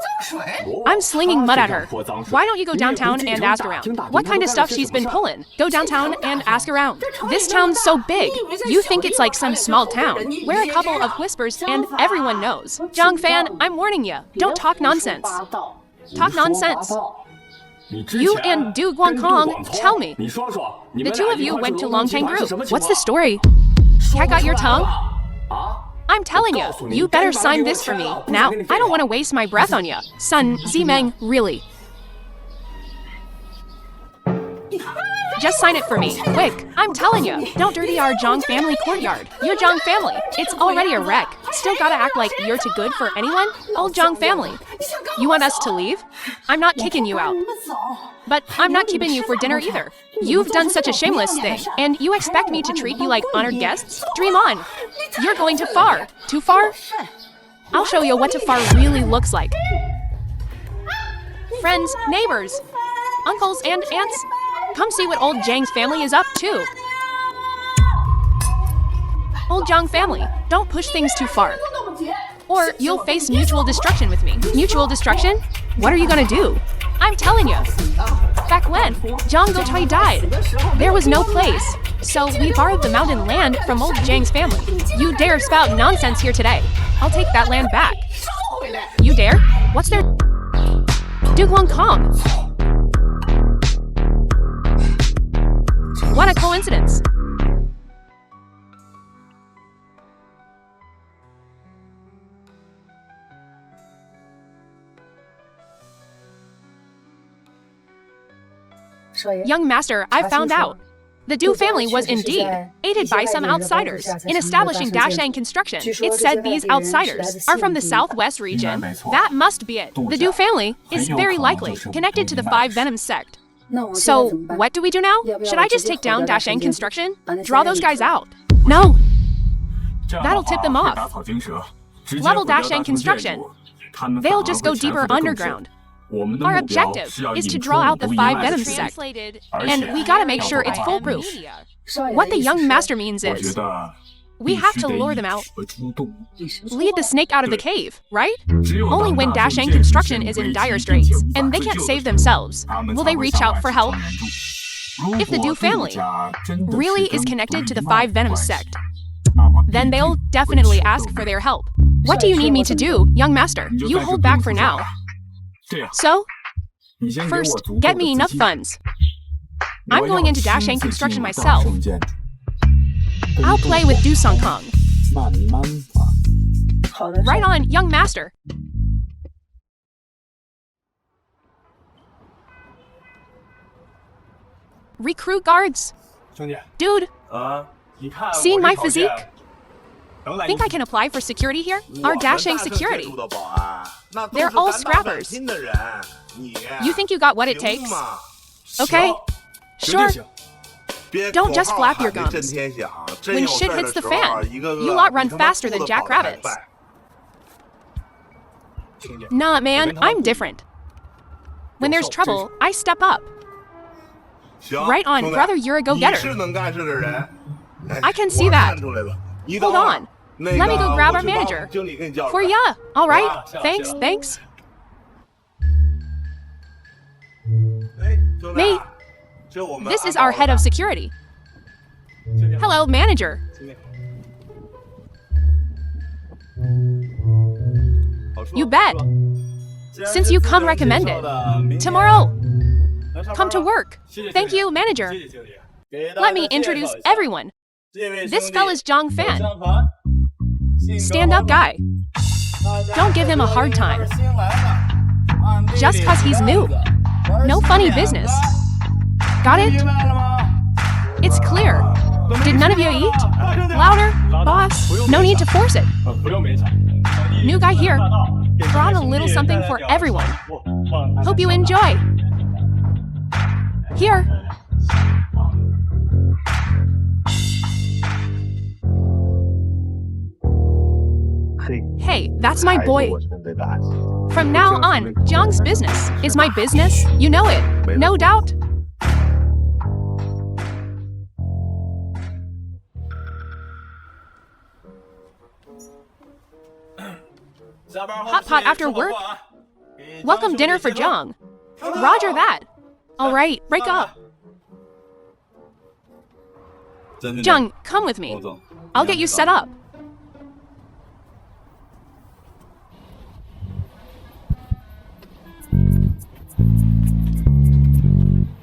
I'm slinging mud at her. Why don't you go downtown and ask around what kind of stuff she's been pulling? Go downtown and ask around. This town's so big, you think it's like some small town, where a couple of whispers and everyone knows. Zhang Fan, I'm warning you, don't talk nonsense. Talk nonsense. You and Du Guangkong, tell me. The two of you went to Longtang Group. What's the story? Cat got your tongue? I'm telling you, you better sign this for me. Now, I don't want to waste my breath on you. Son, Zimeng, really. Just sign it for me, quick. I'm telling you, don't dirty our Zhang family courtyard. Your Zhang family, it's already a wreck. Still gotta act like you're too good for anyone? Old Zhang family. You want us to leave? I'm not kicking you out. But I'm not keeping you for dinner either. You've done such a shameless thing, and you expect me to treat you like honored guests? Dream on. You're going too far. Too far? I'll show you what too far really looks like. Friends, neighbors, uncles and aunts, come see what old Zhang's family is up to. Old Zhang family, don't push things too far, or you'll face mutual destruction with me. Mutual destruction? What are you gonna do? I'm telling you. Back when Zhang Gotui died, there was no place, so we borrowed the mountain land from old Zhang's family. You dare spout nonsense here today, I'll take that land back. You dare? What's their... Du Guangkong. What a coincidence. Young master, I found out. The Du family was indeed aided by some outsiders in establishing Dashang construction. It said these outsiders are from the southwest region. That must be it. The Du family is very likely connected to the 5 Venom sect. So, what do we do now? Should I just take down Dashang construction? Draw those guys out? No. That'll tip them off. Level Dashang construction. They'll just go deeper underground. Our objective is to draw out the 5 Venom sect, and we gotta make sure it's foolproof. What the young master means is, we have to lure them out. Lead the snake out of the cave, right? Only when Dashang construction is in dire straits, and they can't save themselves, will they reach out for help. If the Du family really is connected to the 5 Venom sect, then they'll definitely ask for their help. What do you need me to do, young master? You hold back for now. So, first, get me enough funds. I'm going into Dashang construction myself. I'll play with Du Songkong. Right on, young master. Recruit guards. Dude, seeing my physique? Think I can apply for security here? Our Dashang security. They're all scrappers. You think you got what it takes? Okay, sure. Don't just flap your gums. When shit hits the fan, you lot run faster than jackrabbits. Nah, man, I'm different. When there's trouble, I step up. Right on, brother, you're a go-getter. I can see that. Hold on. Let me go grab our manager. For ya. All right. Thanks, thanks. Me. This is our head of security. Hello, manager. You bet. Since you come recommended. Tomorrow, come to work. Thank you, manager. Let me introduce everyone. This fella's Zhang Fan. Stand-up guy. Don't give him a hard time. Just cause he's new. No funny business. Got it? It's clear. Did none of you eat? Louder, boss. No need to force it. New guy here. Brought a little something for everyone. Hope you enjoy. Here. Hey, that's my boy. From now on, Zhang's business is my business. You know it, no doubt. Hot pot after work? Welcome dinner for Zhang. Roger that. All right, break up. Zhang, come with me. I'll get you set up.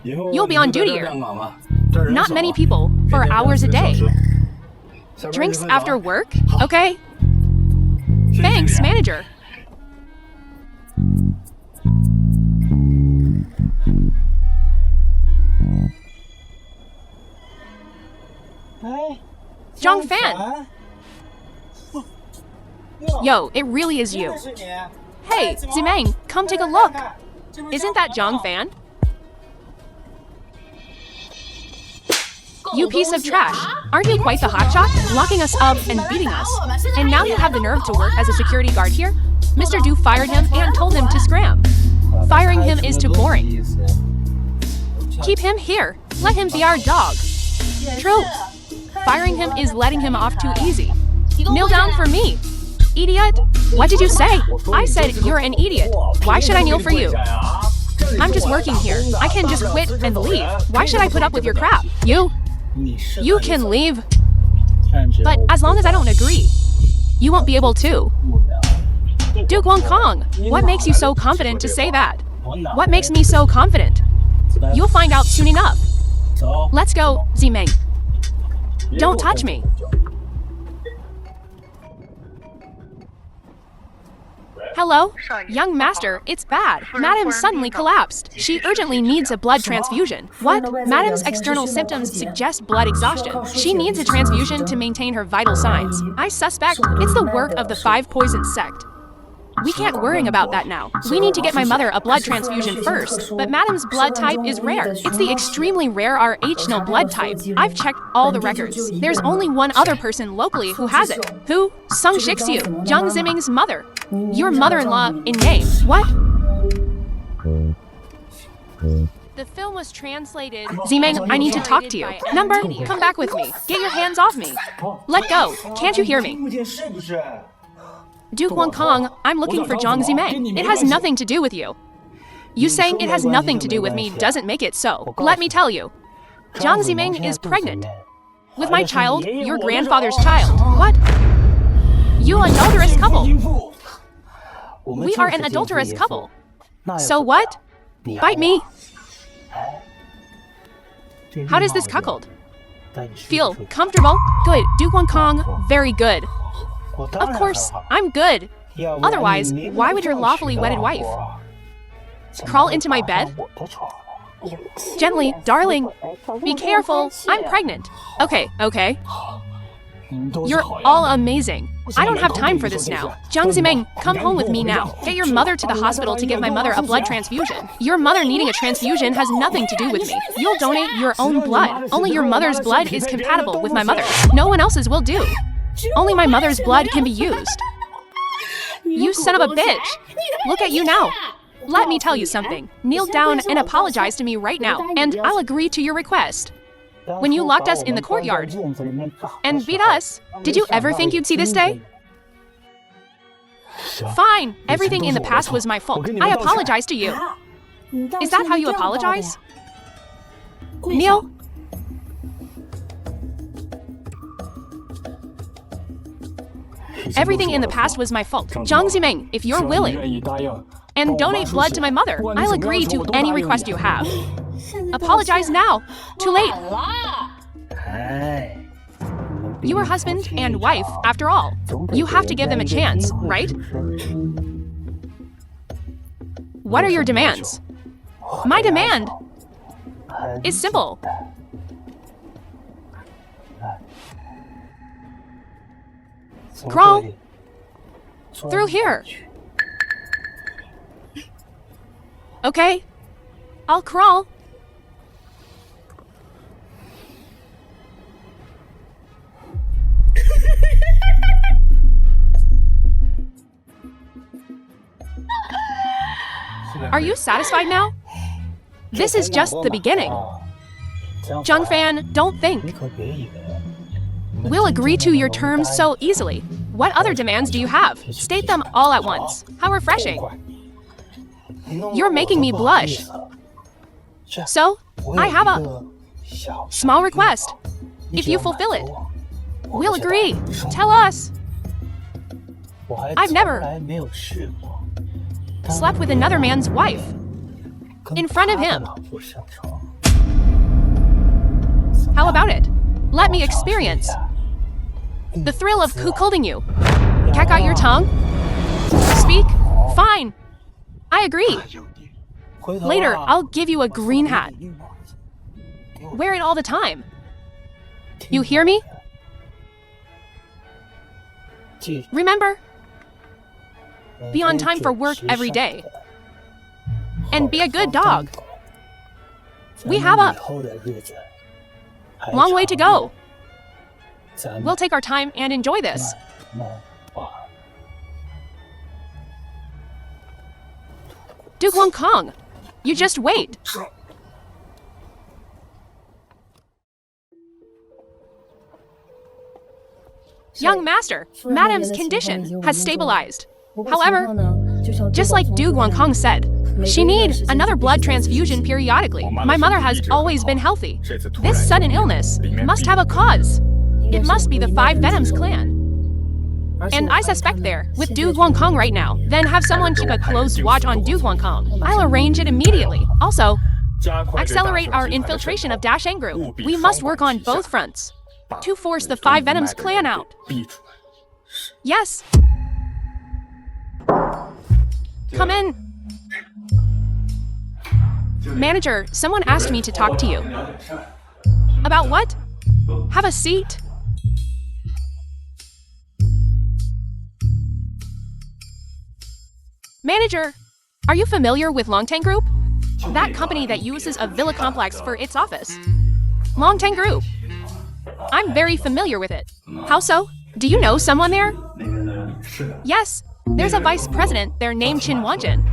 You'll be on duty here. Not many people, for hours a day. Drinks after work? Okay. Thanks, manager. Zhang Fan! Yo, it really is you. Hey, Zimeng, come take a look. Isn't that Zhang Fan? You piece of trash. Aren't you quite the hotshot? Locking us up and beating us. And now you have the nerve to work as a security guard here? Mr. Du fired him and told him to scram. Firing him is too boring. Keep him here. Let him be our dog. True. Firing him is letting him off too easy. Kneel down for me. Idiot. What did you say? I said you're an idiot. Why should I kneel for you? I'm just working here. I can just quit and leave. Why should I put up with your crap? You can leave. But as long as I don't agree, you won't be able to. Duke Wong Kong, what makes you so confident to say that? What makes me so confident? You'll find out soon enough. Let's go, Zimeng. Don't touch me. Hello? Young master, it's bad. Madam suddenly collapsed. She urgently needs a blood transfusion. What? Madam's external symptoms suggest blood exhaustion. She needs a transfusion to maintain her vital signs. I suspect it's the work of the 5 Poison Sect. We can't worry about that now. We need to get my mother a blood transfusion first. But Madam's blood type is rare. It's the extremely rare Rh-no blood type. I've checked all the records. There's only one other person locally who has it. Who? Sung Shixiu, Zhang Ziming's mother. Your mother-in-law in name. What? The film was translated. Zimeng, I need to talk to you. Number, come back with me. Get your hands off me. Let go. Can't you hear me? Duke Wong Kong, I'm looking for Zhang Zimeng. It has nothing to do with you. You saying it has nothing to do with me doesn't make it so. Let me tell you. Zhang Zimeng is pregnant. With my child, your grandfather's child. What? You adulterous couple. We are an adulterous couple. So what? Bite me. How does this cuckold feel? Comfortable? Good. Duke Wong Kong, very good. Of course, I'm good. Otherwise, why would your lawfully wedded wife crawl into my bed? Gently, darling. Be careful. I'm pregnant. Okay. You're all amazing. I don't have time for this now. Zhang Zimeng, come home with me now. Get your mother to the hospital to give my mother a blood transfusion. Your mother needing a transfusion has nothing to do with me. You'll donate your own blood. Only your mother's blood is compatible with my mother's. No one else's will do. Only my mother's blood can be used. You son of a bitch! Look at you now. Let me tell you something. Kneel down and apologize to me right now, and I'll agree to your request. When you locked us in the courtyard and beat us, did you ever think you'd see this day? Fine. Everything in the past was my fault. I apologize to you. Is that how you apologize? Kneel. Everything in the past was my fault. Zhang Zimeng, if you're willing, and donate blood to my mother, I'll agree to any request you have. Apologize now. Too late. You are husband and wife, after all. You have to give them a chance, right? What are your demands? My demand is simple. Crawl through here. Okay, I'll crawl. Are you satisfied now? This is just the beginning. Zhang Fan, don't think. We'll agree to your terms so easily. What other demands do you have? State them all at once. How refreshing. You're making me blush. So, I have a small request. If you fulfill it, we'll agree. Tell us. I've never slept with another man's wife in front of him. How about it? Let me experience the thrill of cuckolding you. Cat got your tongue? Speak? Fine. I agree. Later, I'll give you a green hat. Wear it all the time. You hear me? Remember? Be on time for work every day. And be a good dog. We have a long way to go. We'll take our time and enjoy this. Duke Wong Kong, you just wait. Young master, madam's condition has stabilized. However, just like Du Guangkong said, she needs another blood transfusion periodically. My mother has always been healthy. This sudden illness must have a cause. It must be the Five Venoms clan. And I suspect they're with Du Guangkong right now. Then have someone keep a close watch on Du Guangkong. I'll arrange it immediately. Also, accelerate our infiltration of Dasheng Group. We must work on both fronts to force the Five Venoms clan out. Yes. Come in. Manager, someone asked me to talk to you. About what? Have a seat. Manager, are you familiar with Longtang Group? That company that uses a villa complex for its office. Longtang Group. I'm very familiar with it. How so? Do you know someone there? Yes, there's a vice president there named Qin Wanjin.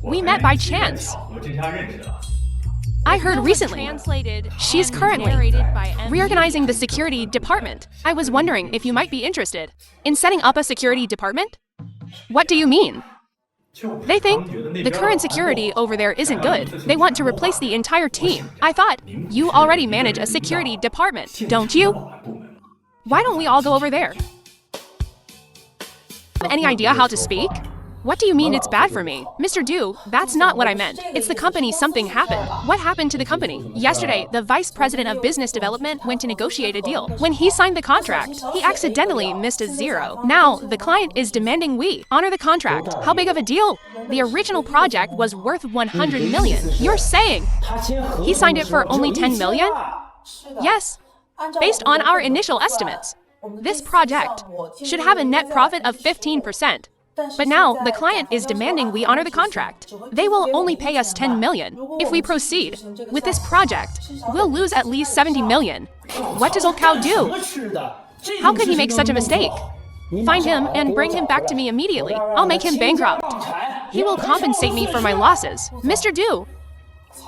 We met by chance. I heard recently she's currently reorganizing the security department. I was wondering if you might be interested in setting up a security department? What do you mean? They think the current security over there isn't good. They want to replace the entire team. I thought you already manage a security department, don't you? Why don't we all go over there? Have any idea how to speak? What do you mean it's bad for me? Mr. Du, that's not what I meant. It's the company something happened. What happened to the company? Yesterday, the vice president of business development went to negotiate a deal. When he signed the contract, he accidentally missed a zero. Now, the client is demanding we honor the contract. How big of a deal? The original project was worth 100 million. You're saying he signed it for only 10 million? Yes. Based on our initial estimates, this project should have a net profit of 15%. But now, the client is demanding we honor the contract. They will only pay us 10 million. If we proceed with this project, we'll lose at least 70 million. What does old cow do? How could he make such a mistake? Find him and bring him back to me immediately. I'll make him bankrupt. He will compensate me for my losses. Mr. Du,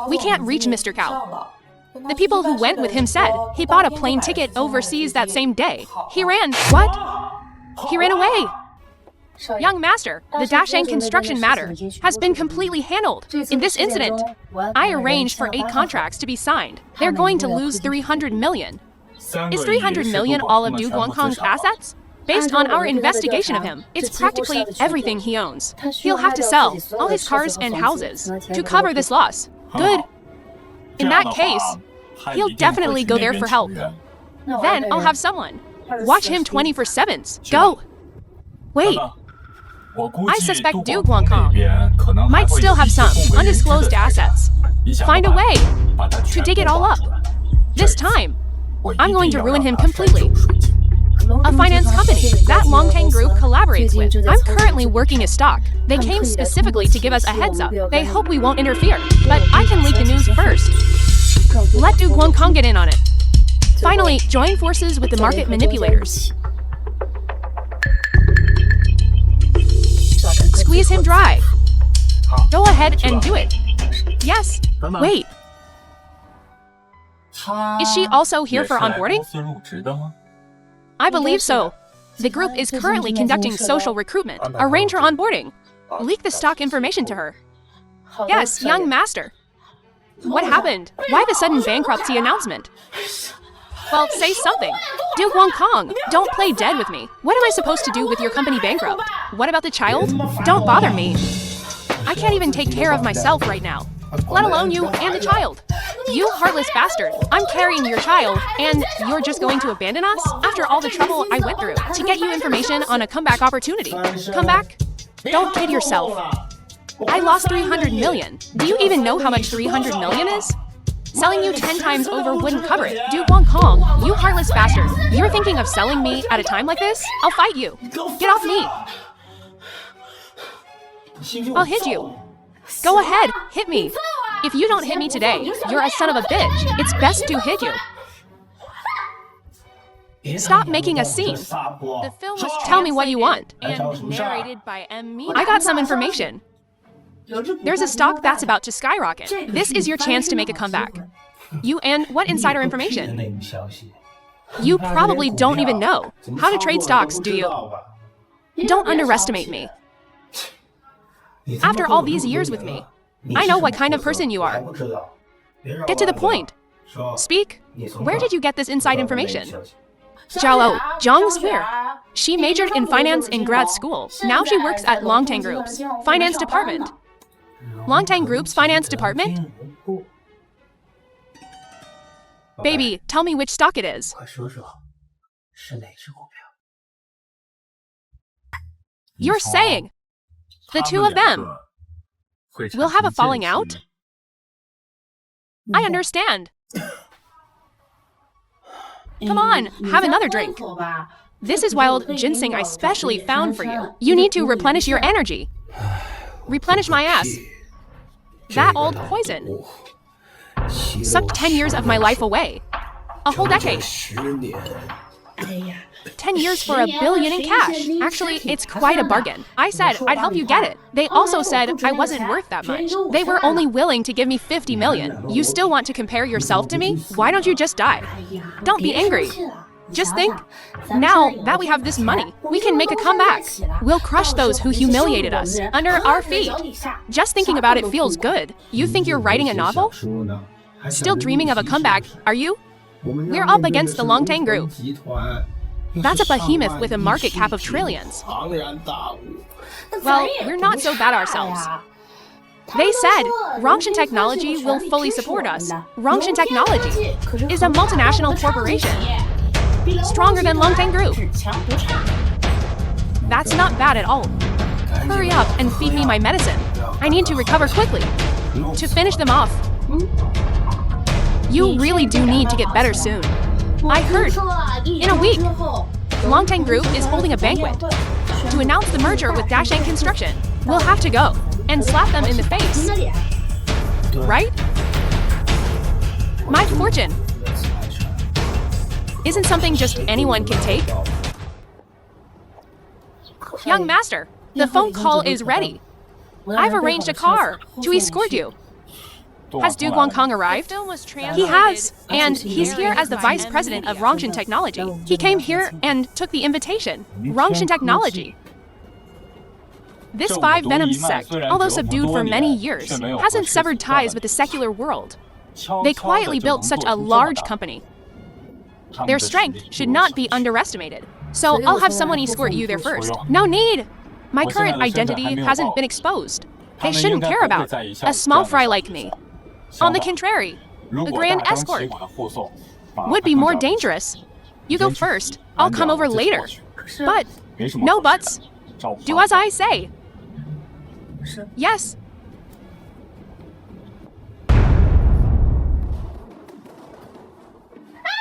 we can't reach Mr. Cow. The people who went with him said he bought a plane ticket overseas that same day. He ran. What? He ran away. Young master, the Dasheng construction matter has been completely handled. In this incident, I arranged for 8 contracts to be signed. They're going to lose 300 million. Is 300 million all of Du Guangkong's assets? Based on our investigation of him, it's practically everything he owns. He'll have to sell all his cars and houses to cover this loss. Good. In that case, he'll definitely go there for help. Then I'll have someone watch him 24/7. Go! Wait. I suspect Du Guangkong might still have some undisclosed assets. Find a way to dig it all up. This time, I'm going to ruin him completely. A finance company that Longtang Group collaborates with. I'm currently working as stock. They came specifically to give us a heads up. They hope we won't interfere, but I can leak the news first. Let Du Guangkong get in on it. Finally, join forces with the market manipulators. Squeeze him dry. Go ahead and do it. Yes. Wait. Is she also here for onboarding? I believe so. The group is currently conducting social recruitment. Arrange her onboarding. Leak the stock information to her. Yes, young master. What happened? Why the sudden bankruptcy announcement? Well, say something. Du Guangkong, don't play dead with me. What am I supposed to do with your company bankrupt? What about the child? Don't bother me. I can't even take care of myself right now, let alone you and the child. You heartless bastard. I'm carrying your child, and you're just going to abandon us? After all the trouble I went through to get you information on a comeback opportunity. Comeback? Don't kid yourself. I lost 300 million. Do you even know how much 300 million is? Selling you 10 times over wouldn't cover it. Du Guangkong, you heartless bastard. You're thinking of selling me at a time like this? I'll fight you. Get off me. I'll hit you. Go ahead, hit me. If you don't hit me today, you're a son of a bitch. It's best to hit you. Stop making a scene. The film was Tell me what you want. And narrated by M. I got some information. There's a stock that's about to skyrocket. This is your chance to make a comeback. You and what insider information? You probably don't even know how to trade stocks, do you? Don't underestimate me. After all these years with me, I know what kind of person you are. Get to the point. Speak. Where did you get this inside information? Zhao Zhang's here. She majored in finance in grad school. Now she works at Longtang Group's finance department. Longtang Group's finance department? Baby, tell me which stock it is. You're saying the two of them will have a falling out? I understand. Come on, have another drink. This is wild ginseng I specially found for you. You need to replenish your energy. Replenish my ass. That old poison sucked 10 years of my life away. A whole decade. 10 years for $1 billion in cash. Actually, it's quite a bargain. I said I'd help you get it. They also said I wasn't worth that much. They were only willing to give me 50 million. You still want to compare yourself to me? Why don't you just die? Don't be angry. Just think, now that we have this money, we can make a comeback. We'll crush those who humiliated us under our feet. Just thinking about it feels good. You think you're writing a novel? Still dreaming of a comeback, are you? We're up against the Longtang Group. That's a behemoth with a market cap of trillions. Well, we're not so bad ourselves. They said Rongshan Technology will fully support us. Rongshan Technology is a multinational corporation. Stronger than Longtang Group. That's not bad at all. Hurry up and feed me my medicine. I need to recover quickly. To finish them off. You really do need to get better soon. I heard. In a week, Longtang Group is holding a banquet to announce the merger with Dasheng Construction. We'll have to go and slap them in the face. Right? My fortune isn't something just anyone can take. Young master, the phone call is ready. I've arranged a car to escort you. Has Du Guangkong arrived? He has, and he's here as the vice president of Rongshan Technology. He came here and took the invitation. Rongshan Technology. This 5 Venom sect, although subdued for many years, hasn't severed ties with the secular world. They quietly built such a large company. Their strength should not be underestimated. So I'll have someone escort you there first. No need! My current identity hasn't been exposed. They shouldn't care about a small fry like me. On the contrary, a grand escort would be more dangerous. You go first. I'll come over later. But, no buts. Do as I say. Yes.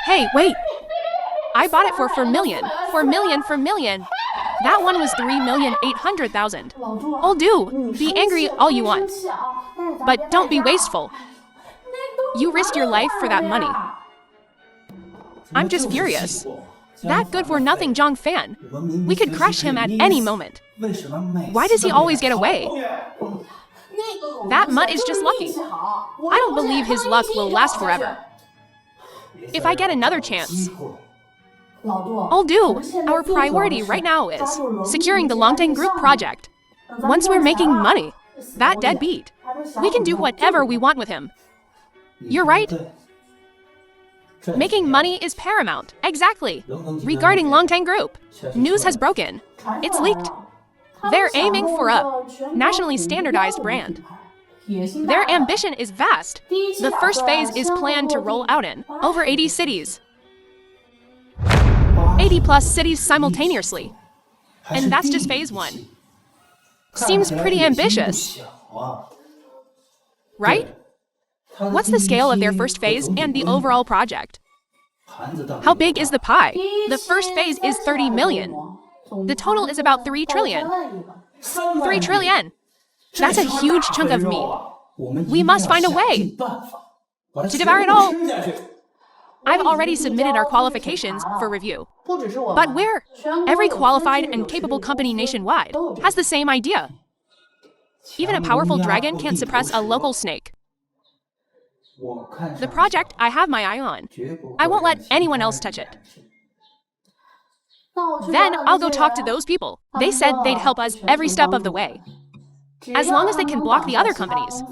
Hey, wait. I bought it for 4 million. 4 million for million. That one was 3,800,000. I'll do. Be angry all you want. But don't be wasteful. You risked your life for that money. I'm just furious. That good-for-nothing Zhang Fan. We could crush him at any moment. Why does he always get away? That mutt is just lucky. I don't believe his luck will last forever. If I get another chance, I'll do. Our priority right now is securing the Longtang Group project. Once we're making money, that deadbeat, we can do whatever we want with him. You're right. Making money is paramount. Exactly. Regarding Longtang Group, news has broken. It's leaked. They're aiming for a nationally standardized brand. Their ambition is vast. The first phase is planned to roll out in over 80 cities. 80 plus cities simultaneously. And that's just phase 1. Seems pretty ambitious. Right? What's the scale of their first phase and the overall project? How big is the pie? The first phase is 30 million. The total is about 3 trillion. 3 trillion! That's a huge chunk of meat. We must find a way to devour it all. I've already submitted our qualifications for review. But where? Every qualified and capable company nationwide has the same idea. Even a powerful dragon can't suppress a local snake. The project I have my eye on. I won't let anyone else touch it. Then I'll go talk to those people. They said they'd help us every step of the way. As long as they can block the other companies.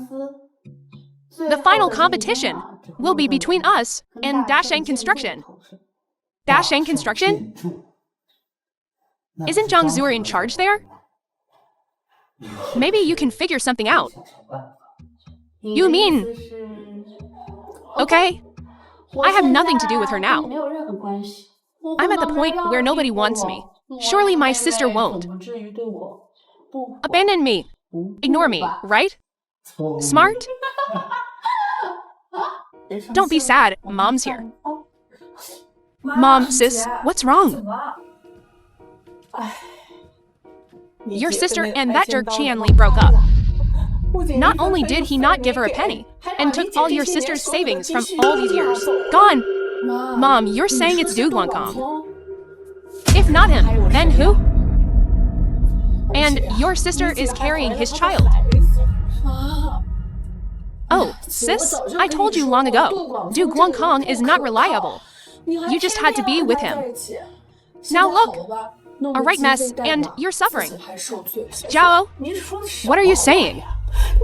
The final competition will be between us and Dasheng Construction. Dasheng Construction? Isn't Zhang Zuer in charge there? Maybe you can figure something out. You mean... Okay. I have nothing to do with her now. I'm at the point where nobody wants me. Surely my sister won't. Abandon me. Ignore me, right? Smart? Don't be sad, Mom's here. Mom, sis, what's wrong? Your sister and that jerk Qianli broke up. Not only did he not give her a penny, and took all your sister's savings from all these years. Gone! Mom, you're saying it's Du Guangkong. If not him, then who? And your sister is carrying his child. Oh, sis, I told you long ago, Du Guangkong is not reliable. You just had to be with him. Now look, a right mess, and you're suffering. Zhao, what are you saying?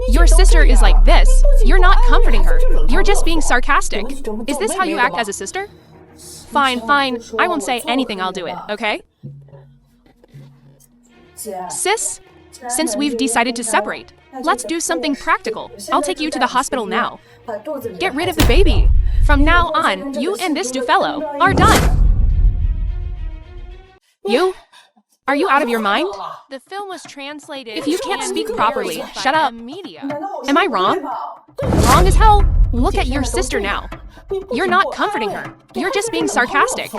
Your sister is like this. You're not comforting her. You're just being sarcastic. Is this how you act as a sister? Fine, fine. I won't say anything, I'll do it, okay? Sis, since we've decided to separate, let's do something practical. I'll take you to the hospital now. Get rid of the baby. From now on, you and this Du fellow are done. You? Are you out of your mind? The film was translated. If you can't speak properly, shut up. Am I wrong? Wrong as hell. Look at your sister now. You're not comforting her. You're just being sarcastic.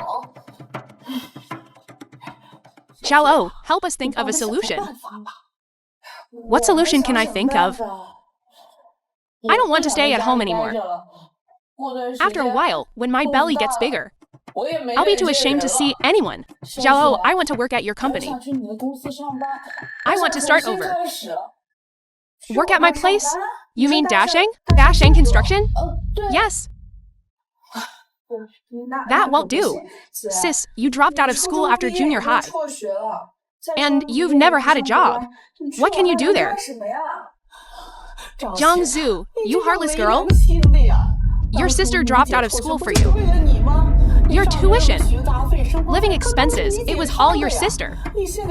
Xiao, help us think of a solution. What solution can I think of? I don't want to stay at home anymore. After a while, when my belly gets bigger, I'll be too ashamed to see anyone. Xiao, I want to work at your company. I want to start over. Work at my place? You mean Dasheng? Dasheng Construction? Yes. That won't do. Sis, you dropped out of school after junior high. And you've never had a job. What can you do there? Zhang Zhu, you heartless girl. Your sister dropped out of school for you. Your tuition, living expenses, it was all your sister.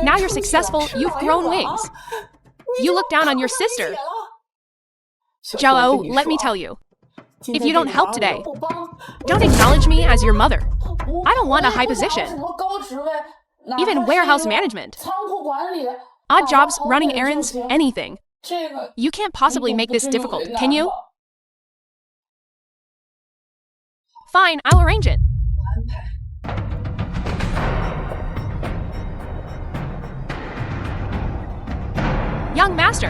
Now you're successful, you've grown wings. You look down on your sister. Zhao, let me tell you. If you don't help today, don't acknowledge me as your mother. I don't want a high position. Even warehouse management. Odd jobs, running errands, anything. You can't possibly make this difficult, can you? Fine, I'll arrange it. Young master,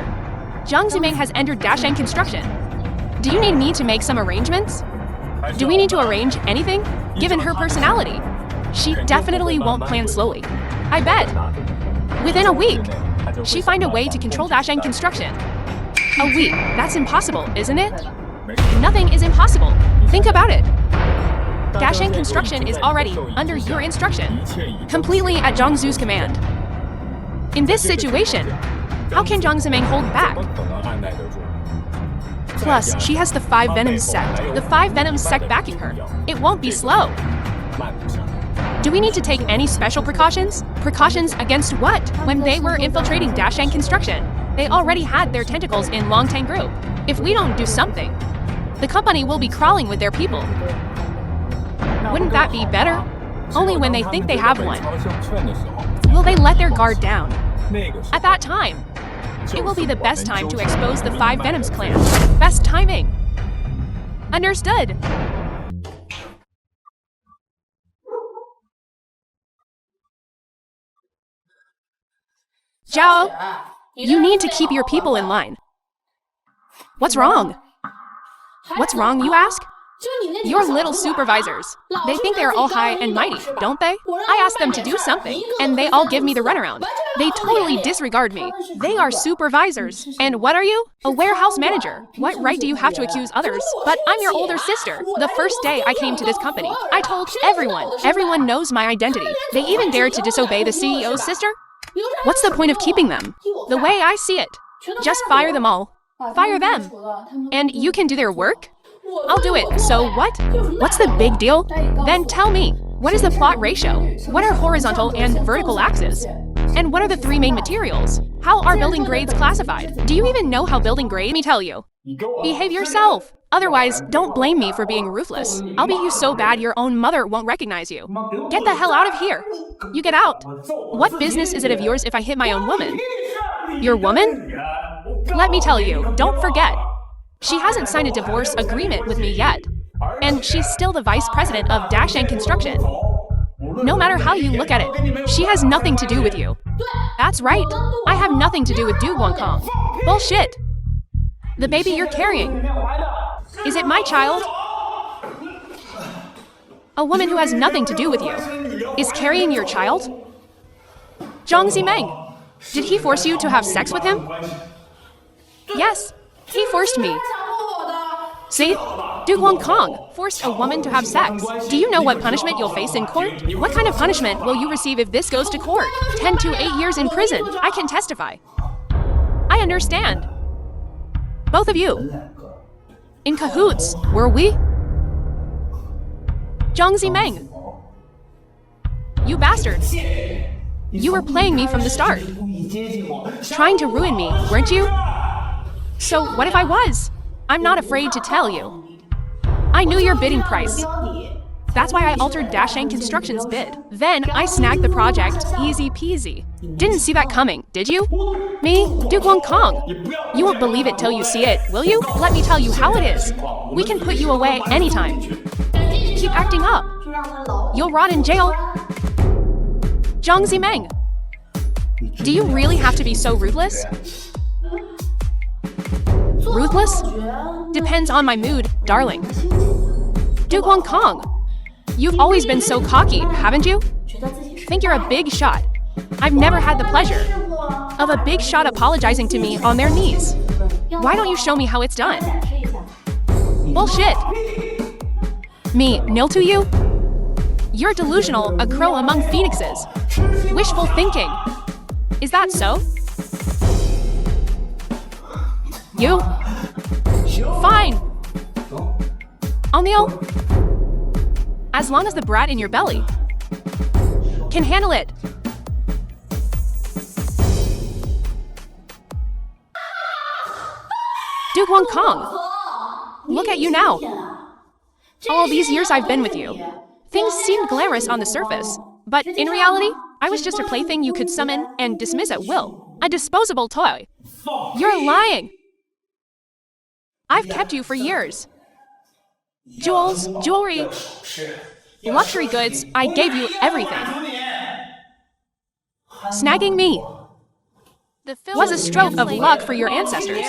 Zhang Ziming has entered Dasheng Construction. Do you need me to make some arrangements? Do we need to arrange anything? Given her personality, she definitely won't plan slowly. I bet. Within a week, she find a way to control Dasheng Construction. A week, that's impossible, isn't it? Nothing is impossible. Think about it. Dasheng Construction is already under your instruction, completely at Zhang Zu's command. In this situation, how can Zhang Ziming hold back? Plus, she has the 5 Venom Sect. The 5 Venom Sect backing her. It won't be slow. Do we need to take any special precautions? Precautions against what? When they were infiltrating Dasheng Construction, they already had their tentacles in Longtang Group. If we don't do something, the company will be crawling with their people. Wouldn't that be better? Only when they think they have one. Will they let their guard down? At that time, it will be the best time to expose the 5 Venoms clan. Best timing. Understood. Zhao, you need to keep your people in line. What's wrong? What's wrong, you ask? Your little supervisors. They think they are all high and mighty, don't they? I ask them to do something, and they all give me the runaround. They totally disregard me. They are supervisors. And what are you? A warehouse manager. What right do you have to accuse others? But I'm your older sister. The first day I came to this company, I told everyone. Everyone knows my identity. They even dared to disobey the CEO's sister? What's the point of keeping them? The way I see it, just fire them all. Fire them. And you can do their work? I'll do it. So what? What's the big deal? Then tell me, what is the plot ratio? What are horizontal and vertical axes? And what are the 3 main materials? How are building grades classified? Do you even know how building grades? Let me tell you. Behave yourself. Otherwise, don't blame me for being ruthless. I'll beat you so bad your own mother won't recognize you. Get the hell out of here. You get out. What business is it of yours if I hit my own woman? Your woman? Let me tell you, don't forget. She hasn't signed a divorce agreement with me yet. And she's still the vice president of Dasheng Construction. No matter how you look at it, she has nothing to do with you. That's right. I have nothing to do with Du Guangkong. Bullshit. The baby you're carrying. Is it my child? A woman who has nothing to do with you is carrying your child? Zhang Ziming, did he force you to have sex with him? Yes, he forced me. See? Du Guangkong forced a woman to have sex. Do you know what punishment you'll face in court? What kind of punishment will you receive if this goes to court? 10 to 8 years in prison. I can testify. I understand. Both of you. In cahoots, were we? Zhang Ziming. You bastard. You were playing me from the start. Trying to ruin me, weren't you? So what if I was? I'm not afraid to tell you. I knew your bidding price. That's why I altered Dasheng Construction's bid. Then I snagged the project, easy peasy. Didn't see that coming, did you? Me, Du Guangkong. You won't believe it till you see it, will you? Let me tell you how it is. We can put you away anytime. Keep acting up. You'll rot in jail. Zhang Ziming. Do you really have to be so ruthless? Ruthless? Depends on my mood, darling. Du Guangkong. You've always been so cocky, haven't you? Think you're a big shot. I've never had the pleasure of a big shot apologizing to me on their knees. Why don't you show me how it's done? Bullshit. Me, nil to you? You're delusional, a crow among phoenixes. Wishful thinking. Is that so? You? Fine. O'Neill? as long as the brat in your belly can handle it. Duke Wong Kong, look at you now. All these years I've been with you, things seemed glamorous on the surface, but in reality, I was just a plaything you could summon and dismiss at will. A disposable toy. You're lying. I've kept you for years. Jewels, jewelry, luxury goods, I gave you everything. Snagging me was a stroke of luck for your ancestors.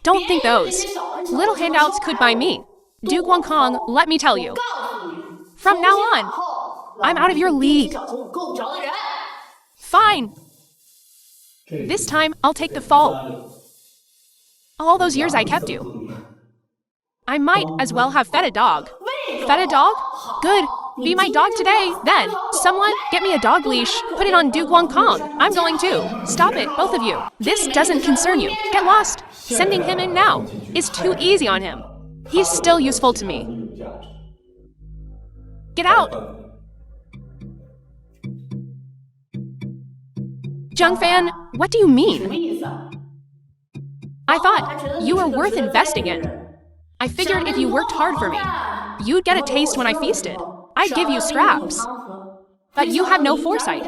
Don't think those little handouts could buy me. Duke Wong Kong, let me tell you. From now on, I'm out of your league. Fine. This time, I'll take the fall. All those years I kept you. I might as well have fed a dog. Fed a dog? Good. Be my dog today, then. Someone, get me a dog leash. Put it on Duke Wong Kong. I'm going to. Stop it, both of you. This doesn't concern you. Get lost. Sending him in now is too easy on him. He's still useful to me. Get out. Jung Fan, what do you mean? I thought you were worth investing in. I figured if you worked hard for me, you'd get a taste when I feasted. I'd give you scraps. But you have no foresight.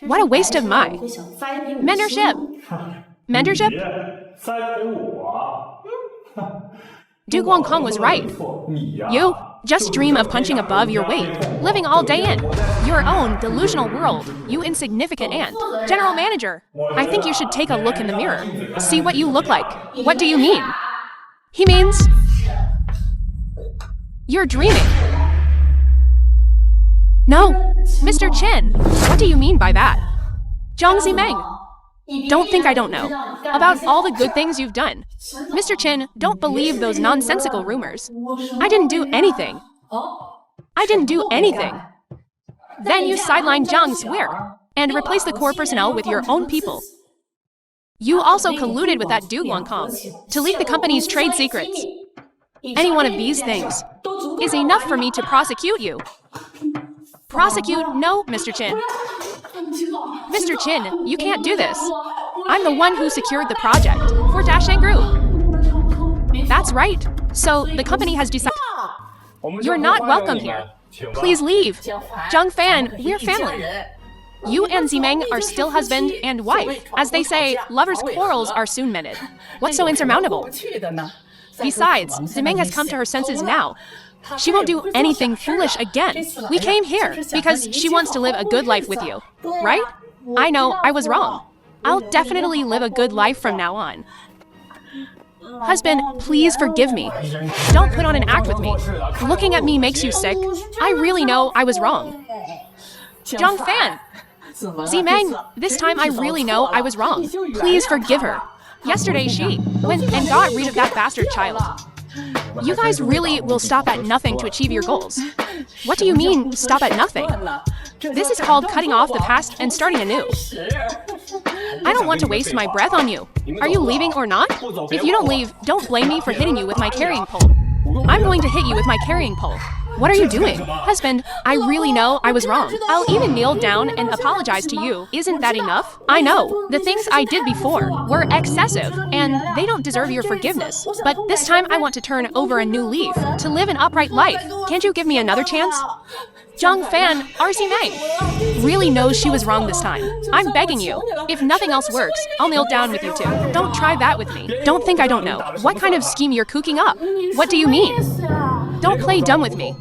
What a waste of my mentorship. Mentorship? Duke Wong Kong was right. You just dream of punching above your weight, living all day in your own delusional world, you insignificant ant. General manager, I think you should take a look in the mirror. See what you look like. What do you mean? He means you're dreaming. No, Mr. Chin, what do you mean by that? Zhang Zimeng, don't think I don't know about all the good things you've done. Mr. Chin, don't believe those nonsensical rumors. I didn't do anything. I didn't do anything. Then you sidelined Zhang Swear and replaced the core personnel with your own people. You also colluded with that Duke Wong Kong to leak the company's trade secrets. Any one of these things is enough for me to prosecute you. Prosecute? No, Mr. Chin. Mr. Chin, you can't do this. I'm the one who secured the project for Dashan Group. That's right. So the company has decided you're not welcome here. Please leave. Zhang Fan, we're family. You and Zimeng are still husband and wife. As they say, lovers' quarrels are soon mended. What's so insurmountable? Besides, Zimeng has come to her senses now. She won't do anything foolish again. We came here because she wants to live a good life with you, right? I know, I was wrong. I'll definitely live a good life from now on. Husband, please forgive me. Don't put on an act with me. Looking at me makes you sick. I really know I was wrong. Zhang Fan! Zimeng, this time I really know I was wrong. Please forgive her. Yesterday she went and got rid of that bastard child. You guys really will stop at nothing to achieve your goals. What do you mean, stop at nothing? This is called cutting off the past and starting anew. I don't want to waste my breath on you. Are you leaving or not? If you don't leave, don't blame me for hitting you with my carrying pole. I'm going to hit you with my carrying pole. What are you doing? Husband, I really know I was wrong. I'll even kneel down and apologize to you. Isn't that enough? I know. The things I did before were excessive, and they don't deserve your forgiveness. But this time I want to turn over a new leaf, to live an upright life. Can't you give me another chance? Zhang Fan, RC Meng, really knows she was wrong this time. I'm begging you. If nothing else works, I'll kneel down with you too. Don't try that with me. Don't think I don't know what kind of scheme you're cooking up. What do you mean? Don't play dumb with me.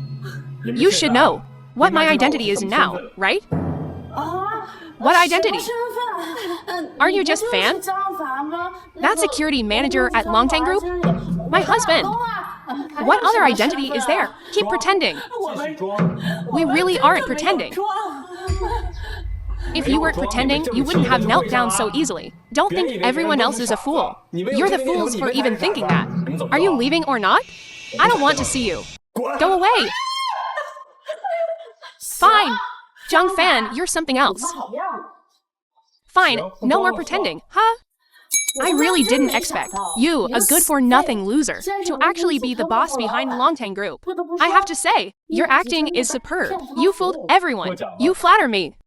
You should know what my identity is now, right? What identity? Are you just Fan? That security manager at Longtang Group? My husband. What other identity is there? Keep pretending. We really aren't pretending. If you weren't pretending, you wouldn't have knelt down so easily. Don't think everyone else is a fool. You're the fools for even thinking that. Are you leaving or not? I don't want to see you. Go away. Fine. Zhang Fan, you're something else. Fine, no more pretending, huh? I really didn't expect you, a good-for-nothing loser, to actually be the boss behind Longtang Group. I have to say, your acting is superb. You fooled everyone. You flatter me.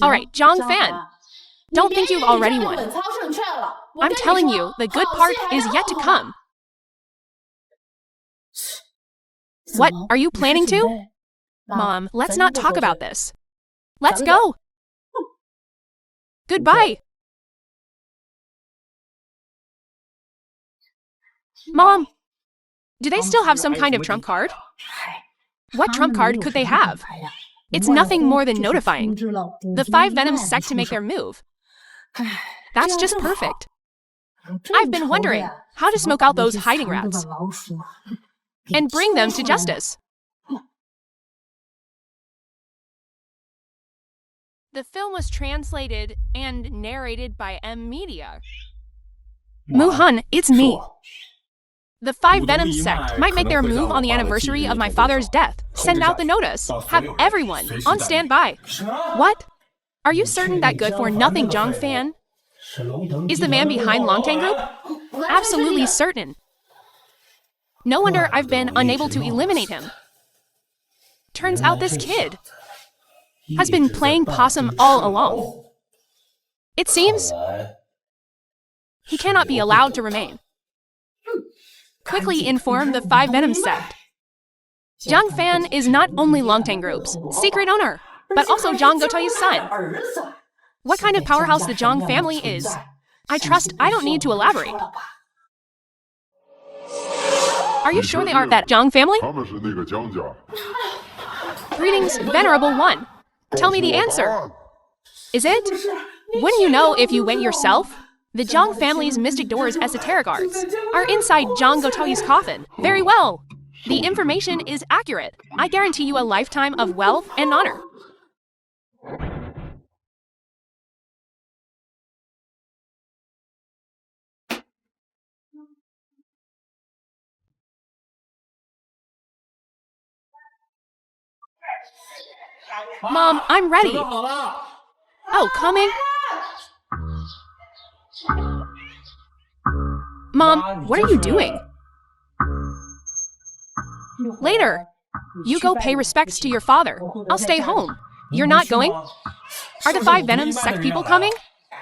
Alright, Zhang Fan. Don't think you've already won. I'm telling you, the good part is yet to come. What, are you planning to? Mom, let's not talk about this. Let's go. Goodbye. Mom, do they still have some kind of trump card? What trump card could they have? It's nothing more than notifying the 5 Venom Sect to make their move. That's just perfect. I've been wondering how to smoke out those hiding rats and bring them to justice. The film was translated and narrated by M Media. Muhan, it's me. The 5 Venom Sect might make their move on the anniversary of my father's death. Send out the notice. Have everyone on standby. What? Are you certain that good-for-nothing Zhang Fan is the man behind Longtang Group? Absolutely certain. No wonder I've been unable to eliminate him. Turns out this kid has been playing possum all along. It seems he cannot be allowed to remain. Quickly inform the 5 Venom Sect. Zhang Fan is not only Longtang Group's secret owner, but also Zhang Gotai's son. What kind of powerhouse the Zhang family is, I trust I don't need to elaborate. Are you sure they are that Zhang family? Greetings, Venerable One. Tell me the answer. Is it? Wouldn't you know if you went yourself? The Zhang family's mystic doors esoteric arts are inside Zhang Gotai's coffin. Very well. The information is accurate. I guarantee you a lifetime of wealth and honor. Mom, I'm ready. Oh, coming? Mom, what are you doing? Later. You go pay respects to your father. I'll stay home. You're not going? Are the 5 Venom Sect people coming?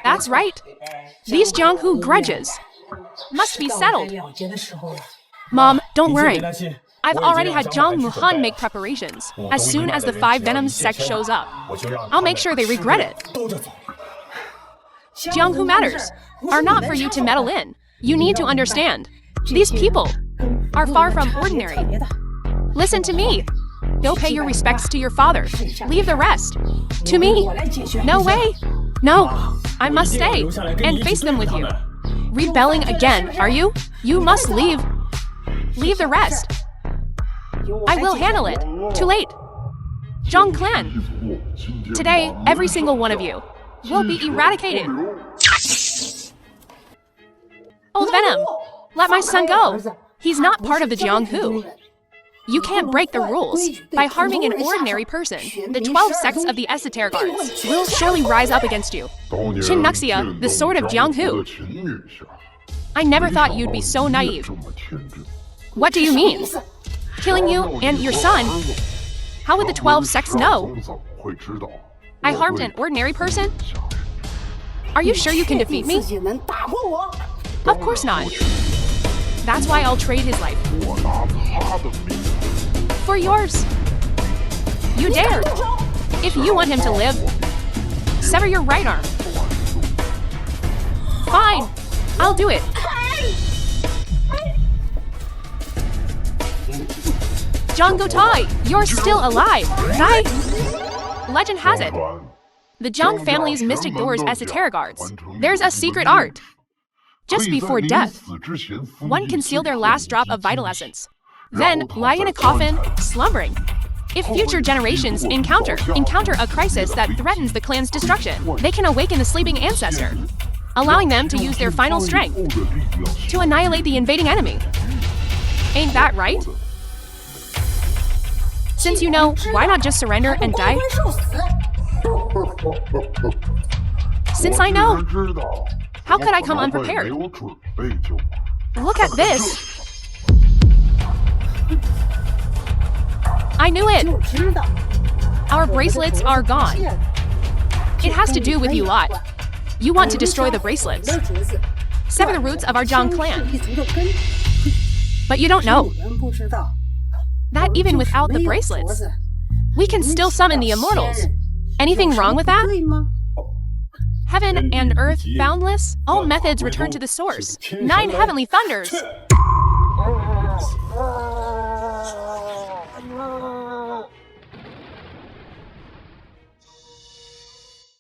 That's right. These Jianghu grudges must be settled. Mom, don't worry. I've already had Zhang Muhan make preparations. As soon as the 5 Venom Sect shows up, I'll make sure they regret it. Jianghu matters are not for you to meddle in. You need to understand. These people are far from ordinary. Listen to me. Go pay your respects to your father. Leave the rest to me. No way. No, I must stay and face them with you. Rebelling again, are you? You must leave. Leave the rest. I will handle it. Too late. Zhang Clan. Today, every single one of you will be eradicated. Old Venom, let my son go. He's not part of the Jianghu. You can't break the rules by harming an ordinary person. The 12 sects of the esoteric arts will surely rise up against you. Qin Nuxia, the sword of Jianghu. I never thought you'd be so naive. What do you mean? Killing you and your son? How would the 12 sects know? I harmed an ordinary person? Are you sure you can defeat me? Of course not. That's why I'll trade his life for yours. You dare. If you want him to live, sever your right arm. Fine, I'll do it. Zhang Gotai, you're still alive, right? Legend has it, the Zhang family's mystic doors esoteric arts, there's a secret art. Just before death, one can seal their last drop of vital essence, then lie in a coffin, slumbering. If future generations encounter a crisis that threatens the clan's destruction, they can awaken the sleeping ancestor, allowing them to use their final strength to annihilate the invading enemy. Ain't that right? Since you know, why not just surrender and die? Since I know, How could I come unprepared? Look at this! I knew it! Our bracelets are gone. It has to do with you lot. You want to destroy the bracelets. Sever the roots of our Zhang clan. But you don't know that even without the bracelets, we can still summon the immortals. Anything wrong with that? Heaven and earth boundless, all methods return to the source. 9 heavenly thunders.